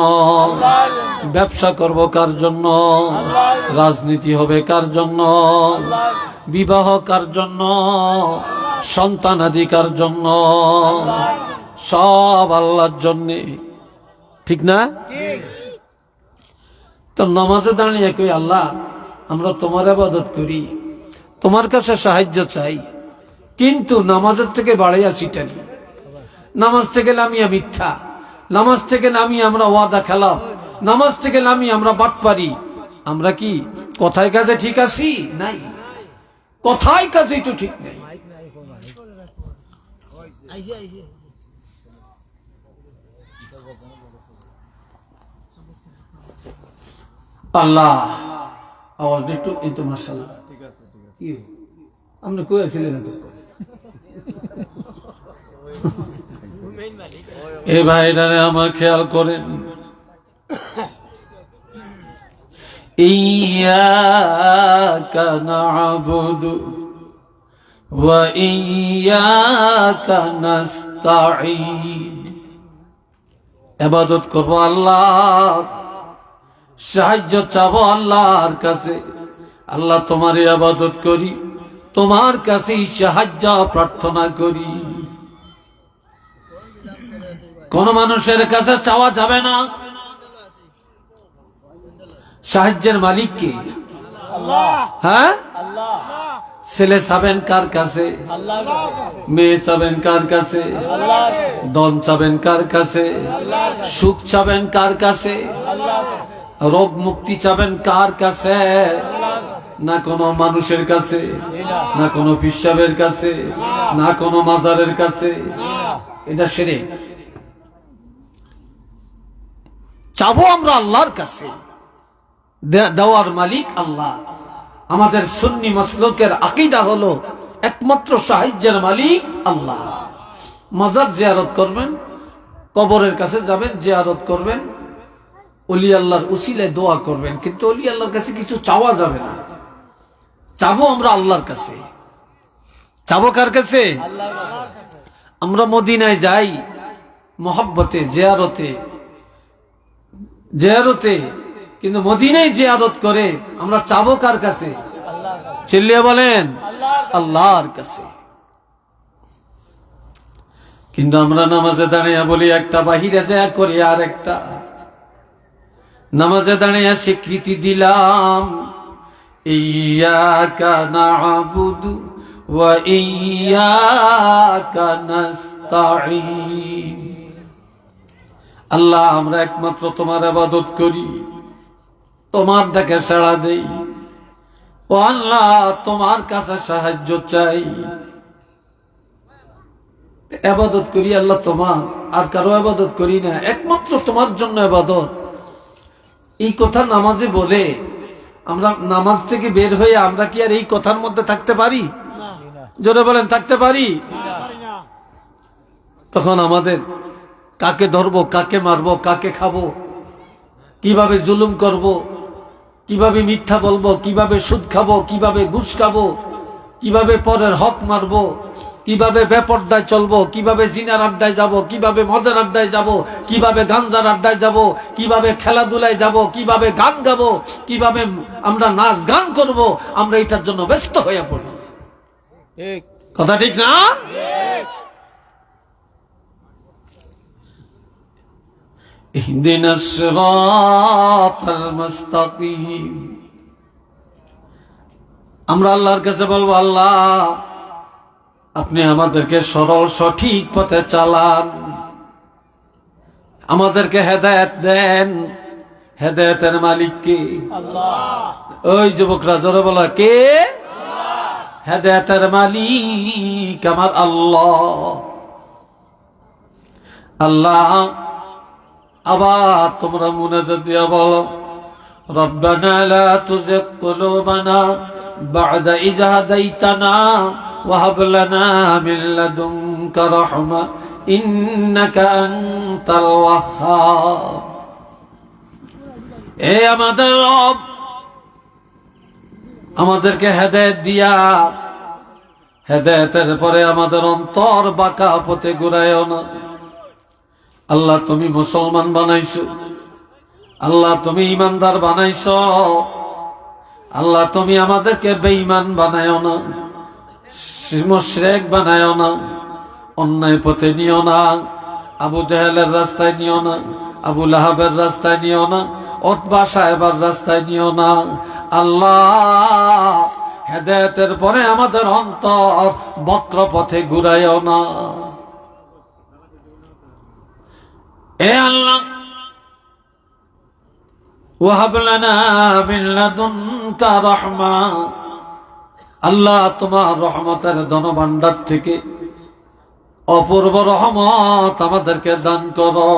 ব্যবসা করবো কার জন্য? রাজনীতি হবে কার জন্য? বিবাহ কার জন্য? সন্তানাদি কার জন্য? সব আল্লাহর জন্যে, ঠিক না? তো নামাজে দাঁড়িয়ে কই, আল্লাহ আমরা তোমার ইবাদত করি, তোমার কাছে সাহায্য চাই, কিন্তু নামাজের থেকে বাড়াইয়া ছিটানি, নামাজ থেকে নামিয়া মিথ্যা, নামাজ থেকে নামিয়ে আমরা ওয়াদা খেলাফ, নামাজ থেকে নামিয়ে আমরা বাটপারি। আমরা কি কথায় কাজে ঠিক আছি? নাই, কথায় কাজেই তো ঠিক নেই। আল্লাহ আওয়াজ একটু কিন্তু মাশাআল্লাহ কি আপনি কই আছিলেন এত? এই ভাইরারে আমার খেয়াল করেন। ইয়্যাকা না'বুদু ওয়া ইয়্যাকা নাস্তাঈন। ইবাদত করব আল্লাহ, সাহায্য চাবো আল্লাহর কাছে। আল্লাহ তোমার ইবাদত করি, তোমার কাছে সাহায্য প্রার্থনা করি। কোন মানুষের কাছে চাওয়া যাবে না। সাহায্যের মালিক কে? হ্যাঁ, ছেলে চাবেন কার কাছে? মেয়ে চাবেন কার কাছে? ধন চাবেন কার কাছে? সুখ চাবেন কার কাছে? রোগ মুক্তি চাবেন কার কাছে? না কোনো মানুষের কাছে, না কোনো পিসাবের কাছে, না কোনো মাজারের কাছে। এটা শিরক। চাবো আমরা আল্লাহর কাছে, দেওয়ার মালিক আল্লাহ। আমাদের সুন্নি মাসলুকের আকীদা হলো একমাত্র সাহায্যের মালিক আল্লাহ। মাজার জিয়ারত করবেন, কবরের কাছে যাবেন, জিয়ারত করবেন, ওলি আল্লাহর উসিলায় দোয়া করবেন, কিন্তু ওলি আল্লাহর কাছে কিছু চাওয়া যাবে না। চাবো আমরা আল্লাহর কাছে। চাবো কার কাছে? আমরা মদিনায় যাই মহব্বতে, জিয়ারতে, কিন্তু মদিনায় জিয়ারত করে আমরা চাবো কার কাছে? চিল্লিয়ে বলেন, আল্লাহর কাছে। কিন্তু আমরা নামাজে দাঁড়িয়ে বলি একটা, বাহিরে যায় করি আর একটা। নামাজে দাঁড়িয়ে স্বীকৃতি দিলাম ইয়্যাকা না'বুদু ওয়া ইয়্যাকা নাস্তাঈন। আল্লাহ আমরা একমাত্র তোমার ইবাদত করি, তোমার ডাকে সাড়া দেই। ও আল্লাহ তোমার কাছে সাহায্য চাই। ইবাদত করি আল্লাহ তোমার, আর কারো ইবাদত করি না, একমাত্র তোমার জন্য ইবাদত। এই কথা নামাজে বলে আমরা নামাজ থেকে বের হয়ে আমরা কি আর এই কথার মধ্যে থাকতে পারি? জোরে বলেন, থাকতে পারি? তখন আমাদের কাকে ধরবো, কাকে মারবো, কাকে খাবো, কিভাবে জুলুম করব, কিভাবে মিথ্যা বলবো, কিভাবে সুদ খাবো, কিভাবে ঘুষ খাবো, কিভাবে পরের হক মারবো, কিভাবে বেপরদায় চলবো, কিভাবে জিনার আড্ডায় যাব, কিভাবে মদের আড্ডায় যাব, কিভাবে গাঞ্জার আড্ডায় যাব, কিভাবে খেলাধুলায় যাব, কিভাবে গান গাবো, কিভাবে আমরা নাচ গান করব, আমরা এটার জন্য ব্যস্ত হয়ে পড়ি। কথা ঠিক না? ইহদিনাস সিরাতাল মুস্তাকিম। আমরা আল্লাহর কাছে বলবো, আল্লাহ আপনি আমাদেরকে সরল সঠিক পথে চালান, আমাদেরকে হেদায়েত দেন। হেদায়েতের মালিক কে? আল্লাহ। ওই যুবকরা জোরে বলো, কে? হেদায়েতের মালিক আমার আল্লাহ। আল্লাহ আবার তোমরা মুনাজাত দিয়া বলো, রব্বানা লা তুযিগ কুলুবানা বা'দা ইয হাদাইতানা ওয়া হাব লানা মিন লাদুনকা রাহমা ইন্নাকা আনতাল ওয়াহ্হাব। এ আমাদের রব, আমাদেরকে হেদায়েত দিয়া হেদায়েতের পরে আমাদের অন্তর বাঁকা পথে ঘুরাইও না। আল্লাহ তুমি মুসলমান বানাইছো, আল্লাহ তুমি ইমানদার বানাইছো, আল্লাহ তুমি আমাদেরকে বেঈমান বানায়ো না, মুশরিক বানায়ো না, অন্যায় পথে নিও না, আবু জাহেলের রাস্তায় নিও না, আবু লাহাবের রাস্তায় নিও না, উতবা সাহেবের রাস্তায় নিও না। আল্লাহ হেদায়েতের পরে আমাদের অন্তর বক্র পথে ঘুরাইও না। এ আল্লাহ ওয়াহাব লানা মিন লাদুনকা রাহমা, আল্লাহ তোমার রহমতের ধনভাণ্ডার থেকে অপূর্ব রহমত আমাদেরকে দান করো।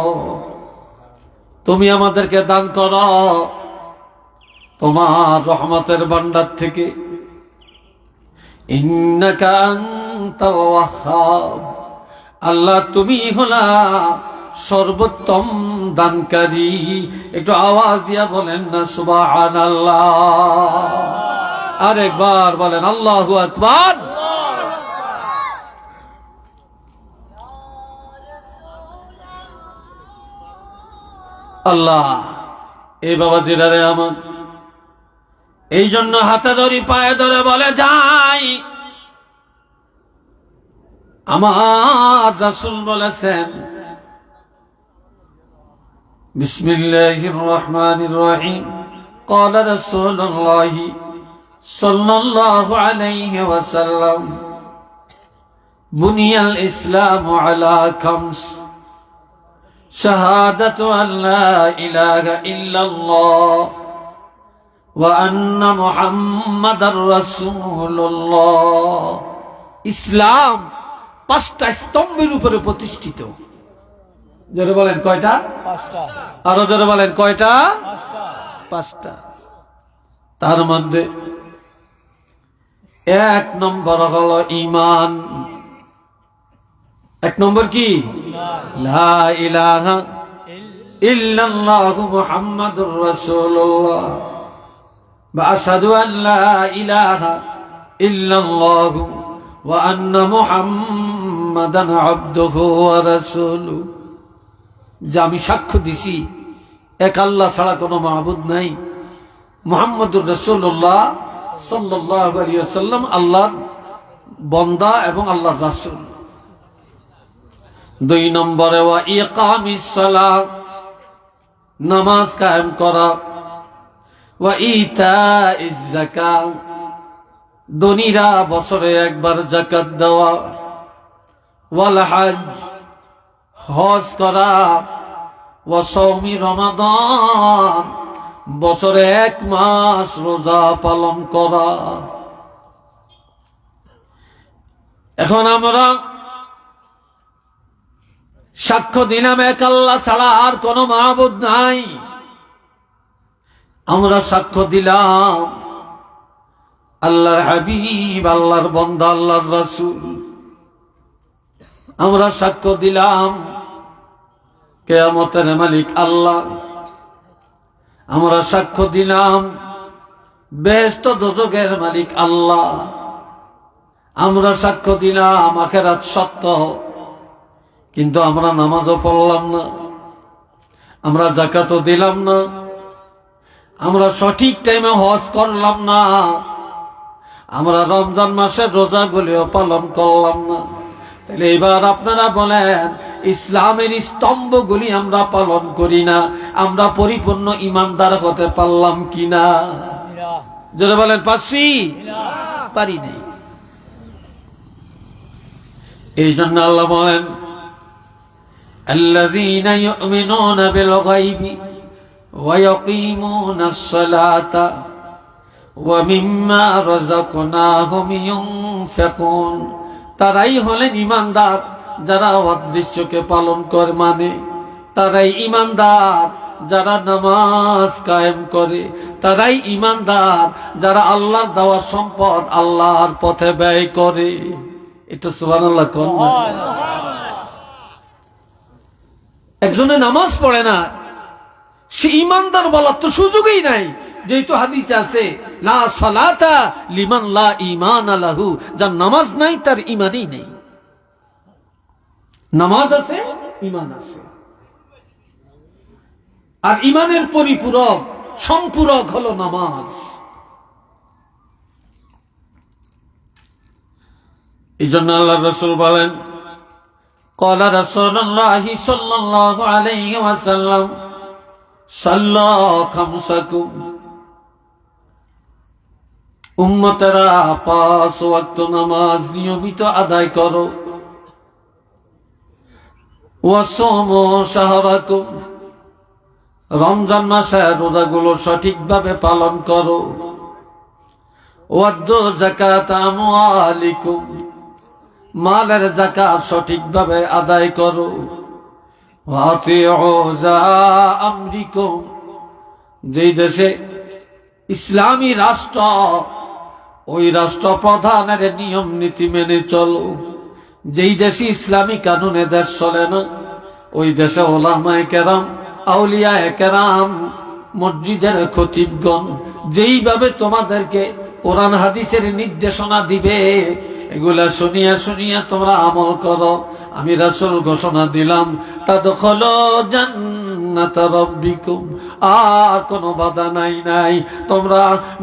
তুমি আমাদেরকে দান করো তোমার রহমতের ভাণ্ডার থেকে। ইন্নাকা আনতাল ওয়াহ্হাব, আল্লাহ তুমি হলা সর্বোত্তম দানকারী। একটু আওয়াজ দিয়া বলেন না সুবহানাল্লাহ। আরেকবার বলেন আল্লাহু আকবার। আল্লাহ এই বাবা জিরারে আমার এই জন্য হাতে ধরি পায়ে ধরে বলে যাই, আমার রাসূল বলেছেন বিসমিল্লাহির রহমানির রহিম قال رسول الله صلى الله عليه وسلم بني الإسلام على خمس شهادة أن لا إله إلا الله وأن محمد رسول الله। ইসলাম পাঁচটা স্তম্ভের উপরে প্রতিষ্ঠিত। জোরে বলেন কয়টা? পাঁচটা। আরো জোরে বলেন কয়টা? পাঁচটা। তার মধ্যে এক নম্বর হলো ঈমান। এক নম্বর কি? লা ইলাহা ইল্লাল্লাহু মুহাম্মাদুর রাসূলুল্লাহ ওয়া আশহাদু আন লা ইলাহা ইল্লাল্লাহু ওয়া আন্না মুহাম্মাদান আবদুহু ওয়া রাসূলুহু। যে আমি সাক্ষ্য দিছি এক আল্লাহ ছাড়া কোনো মাবুদ নাই, মুহাম্মদুর রাসূলুল্লাহ সাল্লাল্লাহু আলাইহি ওয়াসাল্লাম আল্লাহর বান্দা এবং আল্লাহর রাসূল। দুই নম্বরে ওয়া ইকামিস সালাত, নামাজ কায়েম করা, ওয়া ইতাইজ যাকাত, ধনীরা বছরে একবার যাকাত দেওয়া, ওয়াল হজ হজ করা, ওয়া সাওমি রমাদান বছরে 1 মাস রোজা পালন করা। এখন আমরা সাক্ষ্য দিলাম এক আল্লাহ ছাড়া আর কোন মাবুদ নাই। আমরা সাক্ষ্য দিলাম আল্লাহর হাবিব, আল্লাহর বান্দা, আল্লাহর রাসূল। আমরা সাক্ষ্য দিলাম কিয়ামতের মালিক আল্লাহ। আমরা সাক্ষ্য দিলাম বেহেশত দোজখের মালিক আল্লাহ। আমরা সাক্ষ্য দিলাম আখিরাত সত্য, কিন্তু আমরা নামাজও পড়লাম না, আমরা যাকাতও দিলাম না, আমরা সঠিক টাইমে হজ করলাম না, আমরা রমজান মাসের রোজাগুলিও পালন করলাম না। তাহলে এবার আপনারা বলেন, ইসলামের স্তম্ভগুলি আমরা পালন করি না, আমরা পরিপূর্ণ ইমানদার হতে পারলাম কিনা? যদি বলেন পারছি, পারি নাই। এই জন্য আল্লাহ বলেন, আল্লাযীনা ইউমিনুনা বিল গায়বি ওয়া ইয়াকিমুনাস সালাতা ওয়া মিম্মা রাযাকনাহুম ইউনফিকুন। তারাই হলেন ইমানদার যারা অদৃশ্যকে পালন করে, মানে তারাই ইমানদার যারা নামাজ কায়েম করে, তারাই ইমানদার যারা আল্লাহর দেওয়া সম্পদ আল্লাহর পথে ব্যয় করে। এটা সুবহানাল্লাহ কোন? একজনে নামাজ পড়ে না, সে ইমানদার বলার তো সুযোগই নাই। যেহেতু হাদিস আছে, লা সালাতা লিমান লা ঈমান লাহু, যার নামাজ নাই তার ঈমানই নেই। নামাজ আছে, ঈমান আছে, আর ঈমানের পরিপূরক সম্পূরক হলো নামাজ। এই জন্য আল্লাহর রাসূল বলেন, ক্বালা রাসূলুল্লাহি সাল্লাল্লাহু আলাইহি ওয়াসাল্লাম সাল্লা খামসাকুম। উম্মতেরা 5 ওয়াক্ত নামাজ নিয়মিত আদায় করো। ওয়াসুমু শাহরাকুম, রমজান মাসে রোজাগুলো সঠিকভাবে পালন করো। ওয়াদ্দু যাকাত আমওয়ালিকুম, মালের যাকাত সঠিকভাবে আদায় করো। ওয়াতিউ যা আমরিকুম, যেই দেশে ইসলামী রাষ্ট্র, ওই রাষ্ট্র প্রধানের নিয়ম নীতি মেনে চলো। যেই দেশে ইসলামী কানুনে দেশ চলে না, ওই দেশে ওলামায়ে কেরাম, আউলিয়ায়ে কেরাম, মসজিদের খতিবগণ যেইভাবে তোমাদেরকে কোরআন হাদিসের নির্দেশনা দিবে, এগুলা শুনিয়া শুনিয়া তোমরা আমল করো। আমি রাসূল ঘোষণা দিলাম, তাদখুলু জান্নাতা রাব্বিকুম, আর কোনো বাধা নাই, তোমরা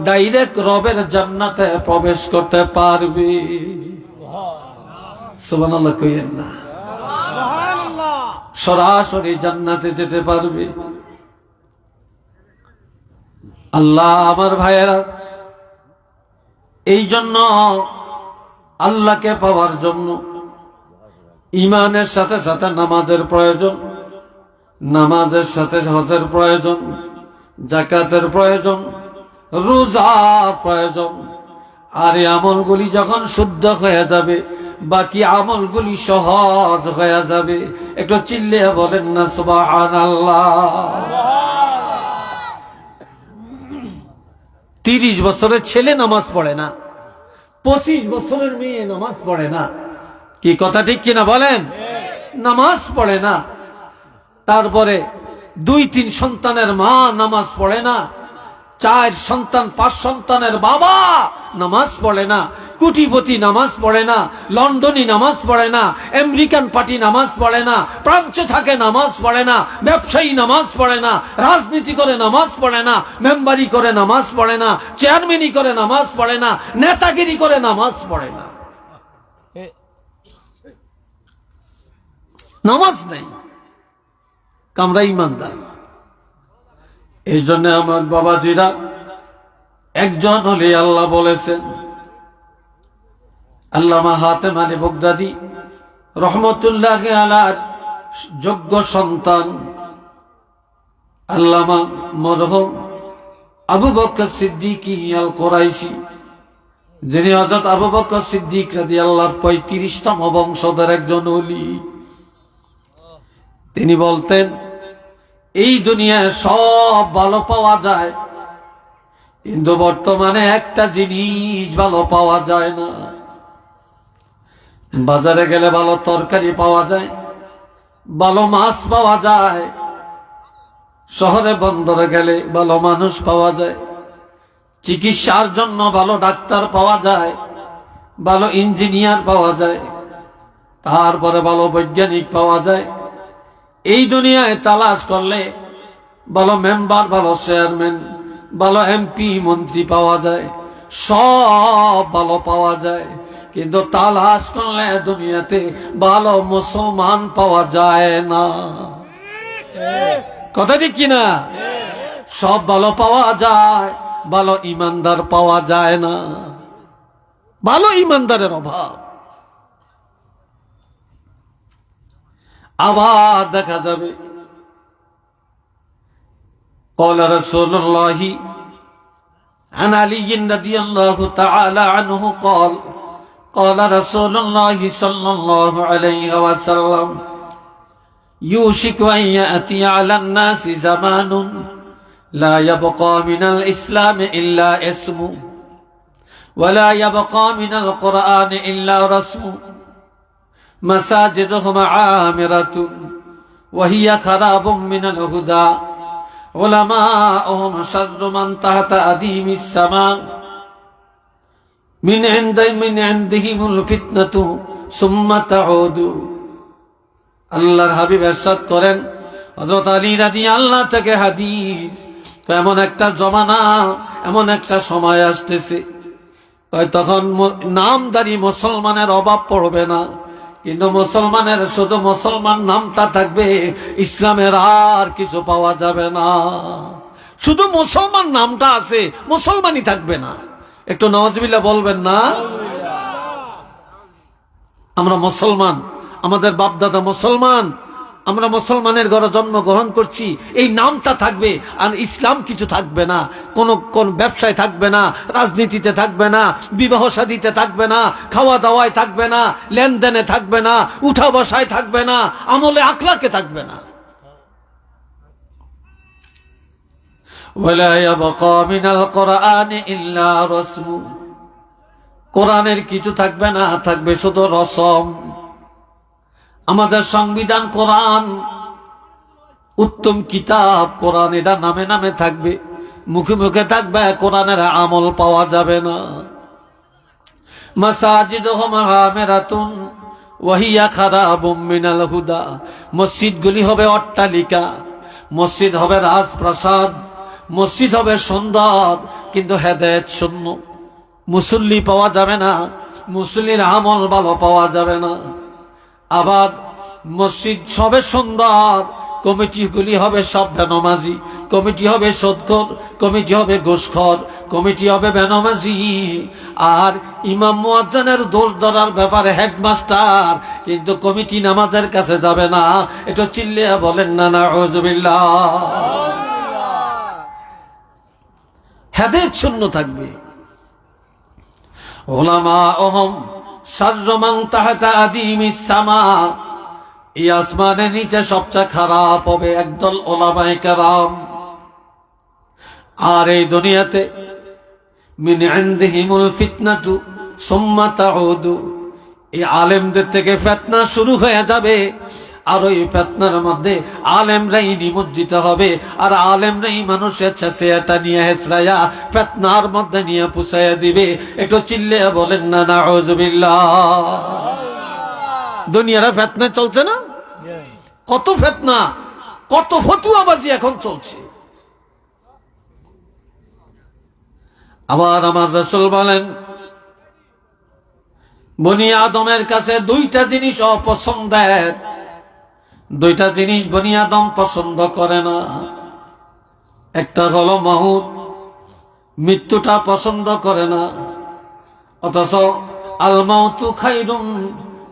ডাইরেক্ট রবের জান্নাতে প্রবেশ করতে পারবে। সুবহানাল্লাহ কইেন না? সুবহানাল্লাহ। সরাসরি জান্নাতে যেতে পারবে। আল্লাহ, আমার ভাইয়েরা, এই জন্য আল্লাহকে পাওয়ার জন্য ঈমানের সাথে সাথে নামাজের প্রয়োজন, নামাজের সাথে হজের প্রয়োজন, যাকাতের প্রয়োজন, রোজার প্রয়োজন। আর এই আমলগুলি যখন শুদ্ধ হয়ে যাবে, বাকি আমলগুলি সহজ হয়ে যাবে। একটু চিল্লিয়ে বলেন না সুবহানাল্লাহ। 30 বছরের ছেলে নামাজ পড়ে না, 25 বছরের মেয়ে নামাজ পড়ে না। কি কথা ঠিক কিনা বলেন? নামাজ পড়ে না। তারপরে 2-3 সন্তানের মা নামাজ পড়ে না, 4 সন্তান 5 সন্তানের বাবা নামাজ পড়ে না, কোটিপতি নামাজ পড়ে না, লন্ডনী নামাজ পড়ে না, আমেরিকান পার্টি নামাজ পড়ে না, প্রাচ্যে থাকে নামাজ পড়ে না, ব্যবসায়ী নামাজ পড়ে না, রাজনীতি করে নামাজ পড়ে না, মেম্বারি করে নামাজ পড়ে না, চেয়ারম্যানি করে নামাজ পড়ে না, নেতাগিরি করে নামাজ পড়ে না। নামাজ নেই, আমরা ইমানদার। এই জন্য আমার বাবাজিরা, একজন হলে আল্লাহ বলেছেন আল্লামা হাতেম আলী বগদাদী রহমতুল্লাহ আলার যোগ্য সন্তান আল্লামা মরহুম আবু বকর সিদ্দিকী আল কুরাইশি, যিনি হযরত আবু বকর সিদ্দিক রাদিয়াল্লাহু 35তম বংশধর একজন ওলি। তিনি বলতেন, এই দুনিয়ায় সব ভালো পাওয়া যায়, কিন্তু বর্তমানে একটা জিনিস ভালো পাওয়া যায় না। বাজারে গেলে ভালো তরকারি পাওয়া যায়, ভালো মাছ পাওয়া যায়, শহরে বন্দরে গেলে ভালো মানুষ পাওয়া যায়, চিকিৎসার জন্য ভালো ডাক্তার পাওয়া যায়, ভালো ইঞ্জিনিয়ার পাওয়া যায়, তারপরে ভালো বৈজ্ঞানিক পাওয়া যায়। এই দুনিয়ায় তালাশ করলে ভালো মেম্বার, ভালো চেয়ারম্যান, ভালো এমপি, মন্ত্রী পাওয়া যায়, সব ভালো পাওয়া যায়, কিন্তু তালাশ করলে দুনিয়াতে ভালো মুসলমান পাওয়া যায় না। কথা ঠিক কিনা? সব ভালো পাওয়া যায়, ভালো ইমানদার পাওয়া যায় না। ভালো ইমানদারের অভাব। আবার দেখা যাবে قال رسول الله عن علي رضي الله تعالى عنه قال قال رسول الله صلى الله عليه وسلم يوشك أن يأتي على الناس زمان لا يبقى من الإسلام إلا اسمه ولا يبقى من القرآن إلا رسمه مساجدهم عامرة وهي خراب من الهدى علماؤهم شر من تحت أديم السماء من عندهم الفتنة ثم تعود। আল্লাহর হাবিব ইরশাদ করেন, হযরত আলী রাদিয়াল্লাহু থেকে হাদিস, এমন একটা জমানা, এমন একটা সময় আসতেছে, তখন নামদারি মুসলমানের অভাব পড়বে না, কিন্তু মুসলমানের শুধু মুসলমান নামটা থাকবে, ইসলামের আর কিছু পাওয়া যাবে না। শুধু মুসলমান নামটা আছে, মুসলমানই থাকবে না। একটু নাউজুবিল্লাহ বলবেন না? আমরা মুসলমান, আমাদের বাপদাদা মুসলমান, আমরা মুসলমানের ঘরে জন্মগ্রহণ করছি, এই নামটা থাকবে, আর ইসলাম কিছু থাকবে না। কোন ব্যবসায় থাকবে না, রাজনীতিতে থাকবে না, বিবাহ শাদীতে থাকবে না, খাওয়া দাওয়ায় থাকবে না, লেনদেনে থাকবে না, উঠা বসায় থাকবে না, আমলে আখলাকে থাকবে না। ওয়ালা ইয়াবকা মিনাল কুরআনি ইল্লা রাসমু, কোরআনের কিছু থাকবে না, থাকবে শুধু রসম। আমাদের সংবিধান কোরআন, উত্তম কিতাব কোরআন, এটা নামে নামে থাকবে, মুখে মুখে থাকবে, কোরআনের আমল পাওয়া যাবে না। মাসাজিদুহুম আমিরাতুন ওয়া হিয়া খারাবুম মিনাল হুদা, মসজিদগুলি হবে অট্টালিকা, মসজিদ হবে রাজপ্রাসাদ, মসজিদ হবে সুন্দর, কিন্তু হেদায়েত শূন্য। মুসল্লি পাওয়া যাবে না, মুসল্লির আমল ভালো পাওয়া যাবে না। আবার মসজিদ সবে সুন্দর, কমিটিগুলি হবে সব বেনামাজি, কমিটি হবে সুদখোর, কমিটি হবে ঘুষখোর, কমিটি হবে বেনামাজি। আর ইমাম মুয়াজ্জিনের দোষ ধরার ব্যাপারে হেডমাস্টার, কিন্তু কমিটি নামাজের কাছে যাবে না। এটা চিল্লিয়া বলেন না নাউযুবিল্লাহ। হেদায়েত শূন্য থাকবে। উলামাউহুম শাররু মান তাহতা আদিমিস সামা, এই আসমানের নিচে সবচেয়ে খারাপ হবে একদল উলামায়ে কেরাম। আর এই দুনিয়াতে মিন ইনদিহিমুল ফিতনাতু সুম্মা তাউদু, এই আলেমদের থেকে ফিতনা শুরু হয়ে যাবে, আর ওই ফিতনার মধ্যে আলেমরাই নিমজ্জিত হবে, আর আলেমরাই মানুষের ছেঁচেটা নিয়ে হেসরাইয়া ফিতনার মধ্যে নিয়ে পুষাইয়া দিবে। একটু চিল্লে বলেন না নাউযুবিল্লাহ। দুনিয়ার ফিতনা চলছে না? কত ফিতনা, কত ফতুয়াবাজি এখন চলছে। আবার আমার রাসূল বলেন, বনি আদমের কাছে দুইটা জিনিস অপছন্দের, দুইটা জিনিস বনি আদম পছন্দ করে না। একটা হলো মাউত, মৃত্যুটা পছন্দ করে না, অথচ আল মাউতু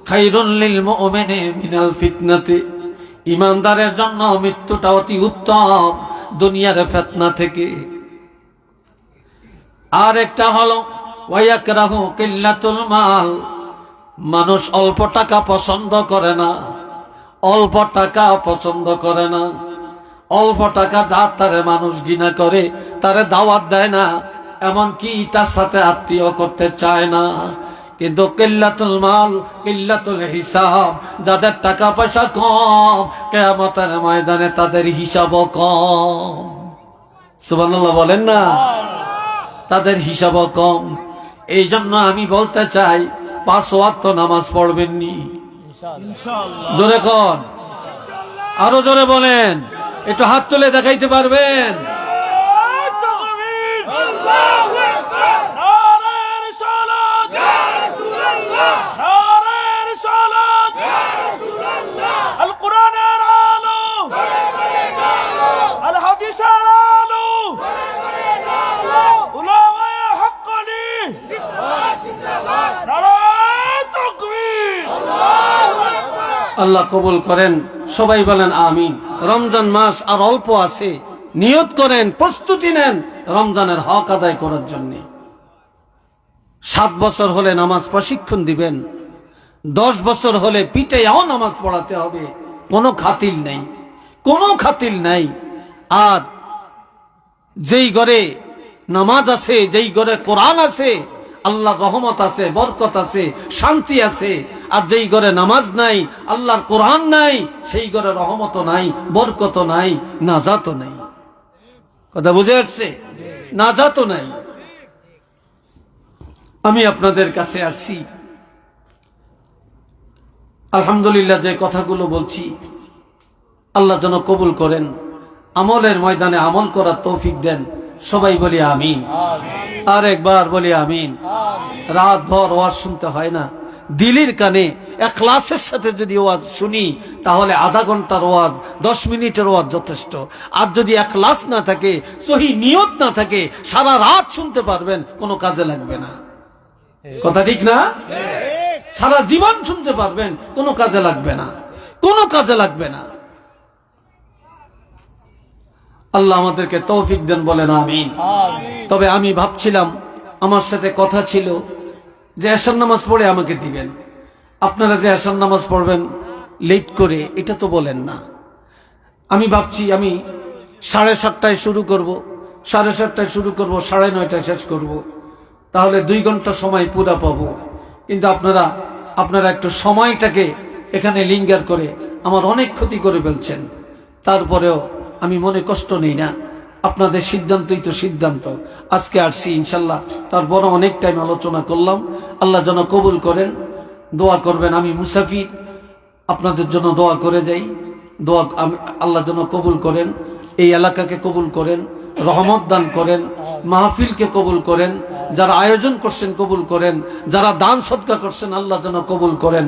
খায়রুন লিল মুমিনি মিনাল ফিতনাতি, ঈমানদারের জন্য মৃত্যুটা অতি উত্তম দুনিয়ার ফিতনা থেকে। আর একটা হলো ওয়ায়াকরাহু কিল্লাতুল মাল, মানুষ অল্প টাকা পছন্দ করে না, অল্প টাকা পছন্দ করে না। অল্প টাকা যার তারে মানুষ ঘৃণা করে, তারে দাওয়াত দেয় না, এমনকি তার সাথে আত্মীয় করতে চায় না। কিন্তু কিল্লাতুল মাল, কিল্লাতুল হিসাব, যাদের টাকা পয়সা কম, কিয়ামতের ময়দানে তাদের হিসাবও কম। সুবহানাল্লাহ বলেন না, তাদের হিসাবও কম। এই জন্য আমি বলতে চাই 5 ওয়াক্ত নামাজ পড়বেননি? জোরে কোন, আরো জোরে বলেন, একটু হাত তুলে দেখাইতে পারবেন? আল্লাহ কবুল করেন, সবাই বলেন আমিন। রমজান মাস আর অল্প আছে, নিয়ত করেন, প্রস্তুতি নেন রমজানের হক আদায় করার জন্য। 7 বছর হলে নামাজ প্রশিক্ষণ দিবেন, 10 বছর হলে পিঠেও নামাজ পড়াতে হবে, কোনো খাতির নাই, কোনো খাতির নাই। আর যেই ঘরে নামাজ আছে, যেই ঘরে কোরআন আছে, আল্লাহর রহমত আছে, বরকত আছে, শান্তি আছে। আর যেই ঘরে নামাজ নাই, আল্লাহর কোরআন নাই, সেই ঘরে রহমত নাই, বরকত নাই, নাজাত নাই। কথা বুঝে আসছে? নাজাত নাই। আমি আপনাদের কাছে আসছি, আলহামদুলিল্লাহ যে কথাগুলো বলছি আল্লাহ যেন কবুল করেন, আমলের ময়দানে আমল করার তৌফিক দেন। সবাই বলি আমিন। আর একবার বলি আমিন। রাত ভর ওয়াজ শুনতে হয় না, দিলের কানে ইখলাসের সাথে যদি ওয়াজ শুনি তাহলে আধা ঘন্টার ওয়াজ, 10 মিনিটের ওয়াজ যথেষ্ট। আর যদি ইখলাস না থাকে, সহি নিয়ত না থাকে, সারা রাত শুনতে পারবেন, কোনো কাজে লাগবে না। কথা ঠিক না? সারা জীবন শুনতে পারবেন, কোনো কাজে লাগবে না, কোনো কাজে লাগবে না। আল্লাহ আমাদেরকে তৌফিক দেন, বলেন আমিন। তবে আমি ভাবছিলাম, আমার সাথে কথা ছিল যে এশার নামাজ পড়ে আমাকে দিবেন। আপনারা যে এশার নামাজ পড়বেন লেট করে, এটা তো বলেন না। আমি ভাবছি আমি 7:30টায় শুরু করব, 7:30টায় শুরু করব, 9:30টায় শেষ করব, তাহলে 2 ঘন্টা সময় পুরা পাবো। কিন্তু আপনারা একটু সময়টাকে এখানে লিঙ্গার করে আমার অনেক ক্ষতি করে ফেলছেন। তারপরেও আমি মনে কষ্ট নেই না, আপনাদের সিদ্ধান্তই তো সিদ্ধান্ত। আজকে আসছি ইনশাল্লাহ, তারপর অনেক টাইম আলোচনা করলাম। আল্লাহ যেন কবুল করেন, দোয়া করবেন। আমি মুসাফির, আপনাদের জন্য দোয়া করে যাই। দোয়া আল্লাহ যেন কবুল করেন, এই এলাকাকে কবুল করেন, রহমত দান করেন, মাহফিলকে কবুল করেন, যারা আয়োজন করছেন কবুল করেন, যারা দান সদকা করছেন আল্লাহ যেন কবুল করেন।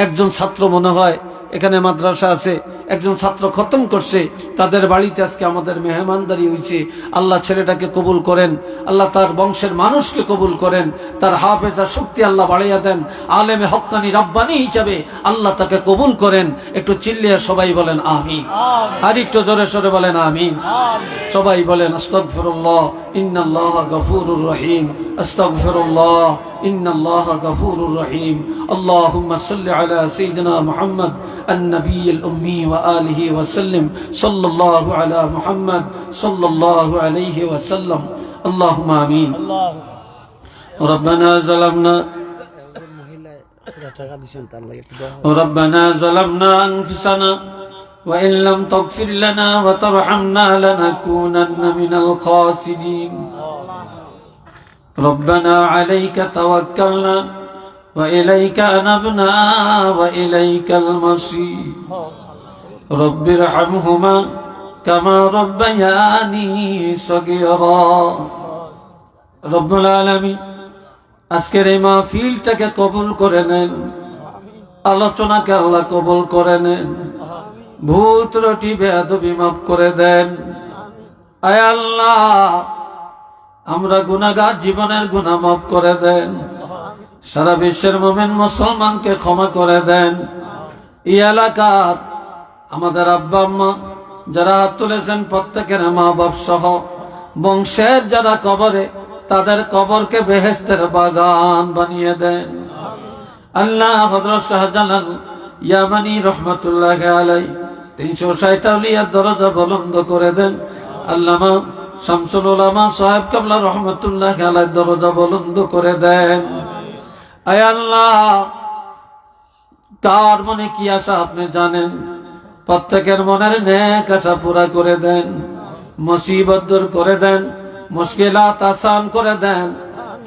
একজন ছাত্র মনে হয় এখানে মাদ্রাসা আছে, একজন ছাত্র খতম করছে, তাদের বাড়িতে আজকে আমাদের মেহমানদারি হয়েছে। আল্লাহ ছেলেটাকে কবুল করেন, আল্লাহ তার বংশের মানুষকে কবুল করেন, তার হাফেজা শক্তি আল্লাহ বাড়াইয়া দেন, আলেমে হক্কানি রাব্বানি হিসাবে আল্লাহ তাকে কবুল করেন। একটু চিল্লিয়ে সবাই বলেন আমিন। আর একটু জোরে সোরে বলেন আমিন। সবাই বলেন আস্তাগফিরুল্লাহ ইন্নাল্লাহা গফুরুর রহিম, আস্তাগফিরুল্লাহ ইন্নাল্লাহা গফুরুর রহিম। আল্লাহুম্মা সাল্লি আলা সাইয়্যিদিনা মুহাম্মদ النبي الأمي وآله وسلم صلى الله على محمد صلى الله عليه وسلم اللهم آمين ربنا ظلمنا أنفسنا وإن لم تغفر لنا وترحمنا لنكونن من الخاسرين ربنا عليك توكلنا وإليك أنبنا وإليك المصير رب ارحمهما كما ربياني صغيرا رب العالمين আজকের এই মাহফিলটাকে কবুল করে নেন, আলোচনাকে আল্লাহ কবুল করে নেন, ভুল ত্রুটি বেয়াদবি মাফ করে দেন। আয় আল্লাহ, আমরা গুনাহগার, জীবনের গুনাহ মাফ করে দেন। সারা বিশ্বের মুমিন মুসলমানকে ক্ষমা করে দেন। এই এলাকার আমাদের আব্বা আম্মা যারা হাত তুলেছেন প্রত্যেকের মা বাপ সহ বংশের যারা কবরে, তাদের কবরকে বেহেশতের বাগান বানিয়ে দেন। আল্লাহ হযরত শাহজালাল ইয়ামানি রহমাতুল্লাহ আলাইহি 360 আউলিয়ার দরজা বুলন্দ করে দেন। আল্লামা শামসুল উলামা সাহেব কাবলা রহমাতুল্লাহ আলাইহির দরজা বুলন্দ করে দেন। আয় আল্লাহ, কার মনে কি আশা আপনি জানেন, প্রত্যেকের মনের নেক আশা পুরা করে দেন, মুসিবত দূর করে দেন, মুশকিলাত আসান করে দেন।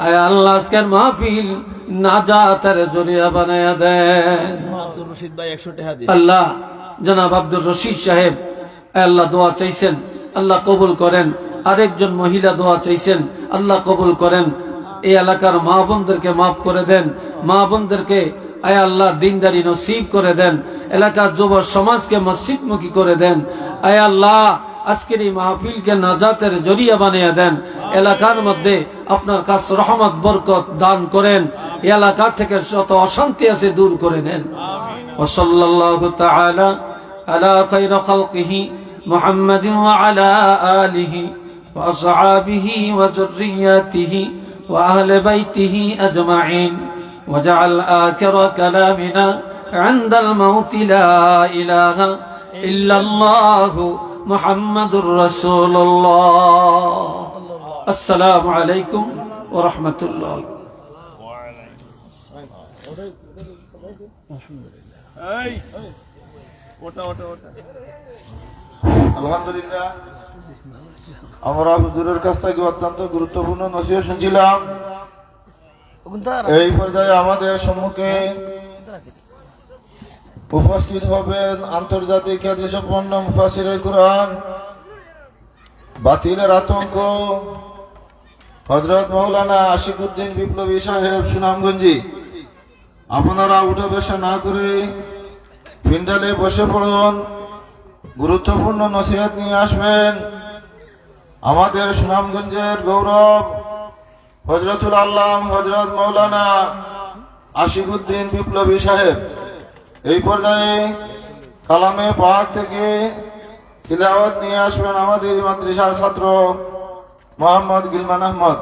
আয় আল্লাহ, আজকের মাহফিল নাজাতের জরিয়া বানায়া দেন। আব্দুর রশিদ ভাই 100 টাকা দিন। আল্লাহ, জনাব আব্দুর রশিদ সাহেব আল্লাহ দোয়া চাইছেন, আল্লাহ কবুল করেন। আরেকজন মহিলা দোয়া চাইছেন, আল্লাহ কবুল করেন। এই এলাকার মা বোনদেরকে মাফ করে দেন, মা বোনদেরকে আয় আল্লাহ দিনদারি নসিব করে দেন। এলাকার যুব সমাজকে মসজিদমুখী করে দেন। আয় আল্লাহ, আজকের এই মাহফিলকে নাজাতের জরিয়া বানিয়ে দেন। এলাকার মধ্যে আপনার কাছে রহমত বরকত দান করেন। এলাকা থেকে যত অশান্তি আছে দূর করে দেন। ওয়া সাল্লাল্লাহু তাআলা আলা খায়রি খালকিহি মুহাম্মাদিন ওয়া আলা আলিহি ওয়া আসহাবিহি ওয়া যুররিয়াতিহি ওয়া আহলি বাইতিহি আজমাইন ওয়াজআল আখিরা কালামিনা ইনদাল মাউত লা ইলাহা ইল্লাল্লাহু মুহাম্মাদুর রাসূলুল্লাহ। আসসালামু আলাইকুম ওয়া রাহমাতুল্লাহ। আলহামদুলিল্লাহ, আমরা হুজুরের কাছ থেকে অত্যন্ত গুরুত্বপূর্ণ নসিহত শুনছিলাম। এই পর্যায়ে আমাদের সম্মুখে উপস্থিত হবেন আন্তর্জাতিক খ্যাতিসম্পন্ন মুফাসসিরে কুরআন, বাতিলের আতঙ্ক হযরত মাওলানা আশিকুদ্দিন বিপ্লবী সাহেব সুনামগঞ্জি। আপনারা উঠে বসে না করে পিন্ডালে বসে পড়ুন, গুরুত্বপূর্ণ নসিহত নিয়ে আসবেন। আমাদের সুনামগঞ্জের গৌরব হযরতুল আল্লাহ হযরত মাওলানা আশিকুদ্দিন বিপ্লবী সাহেব। এই পর্যায়ে কালামে পাক থেকে তিলাওয়াত নিয়ে আসবেন আমাদের মাদ্রাসার ছাত্র মোহাম্মদ গিলমান আহমদ।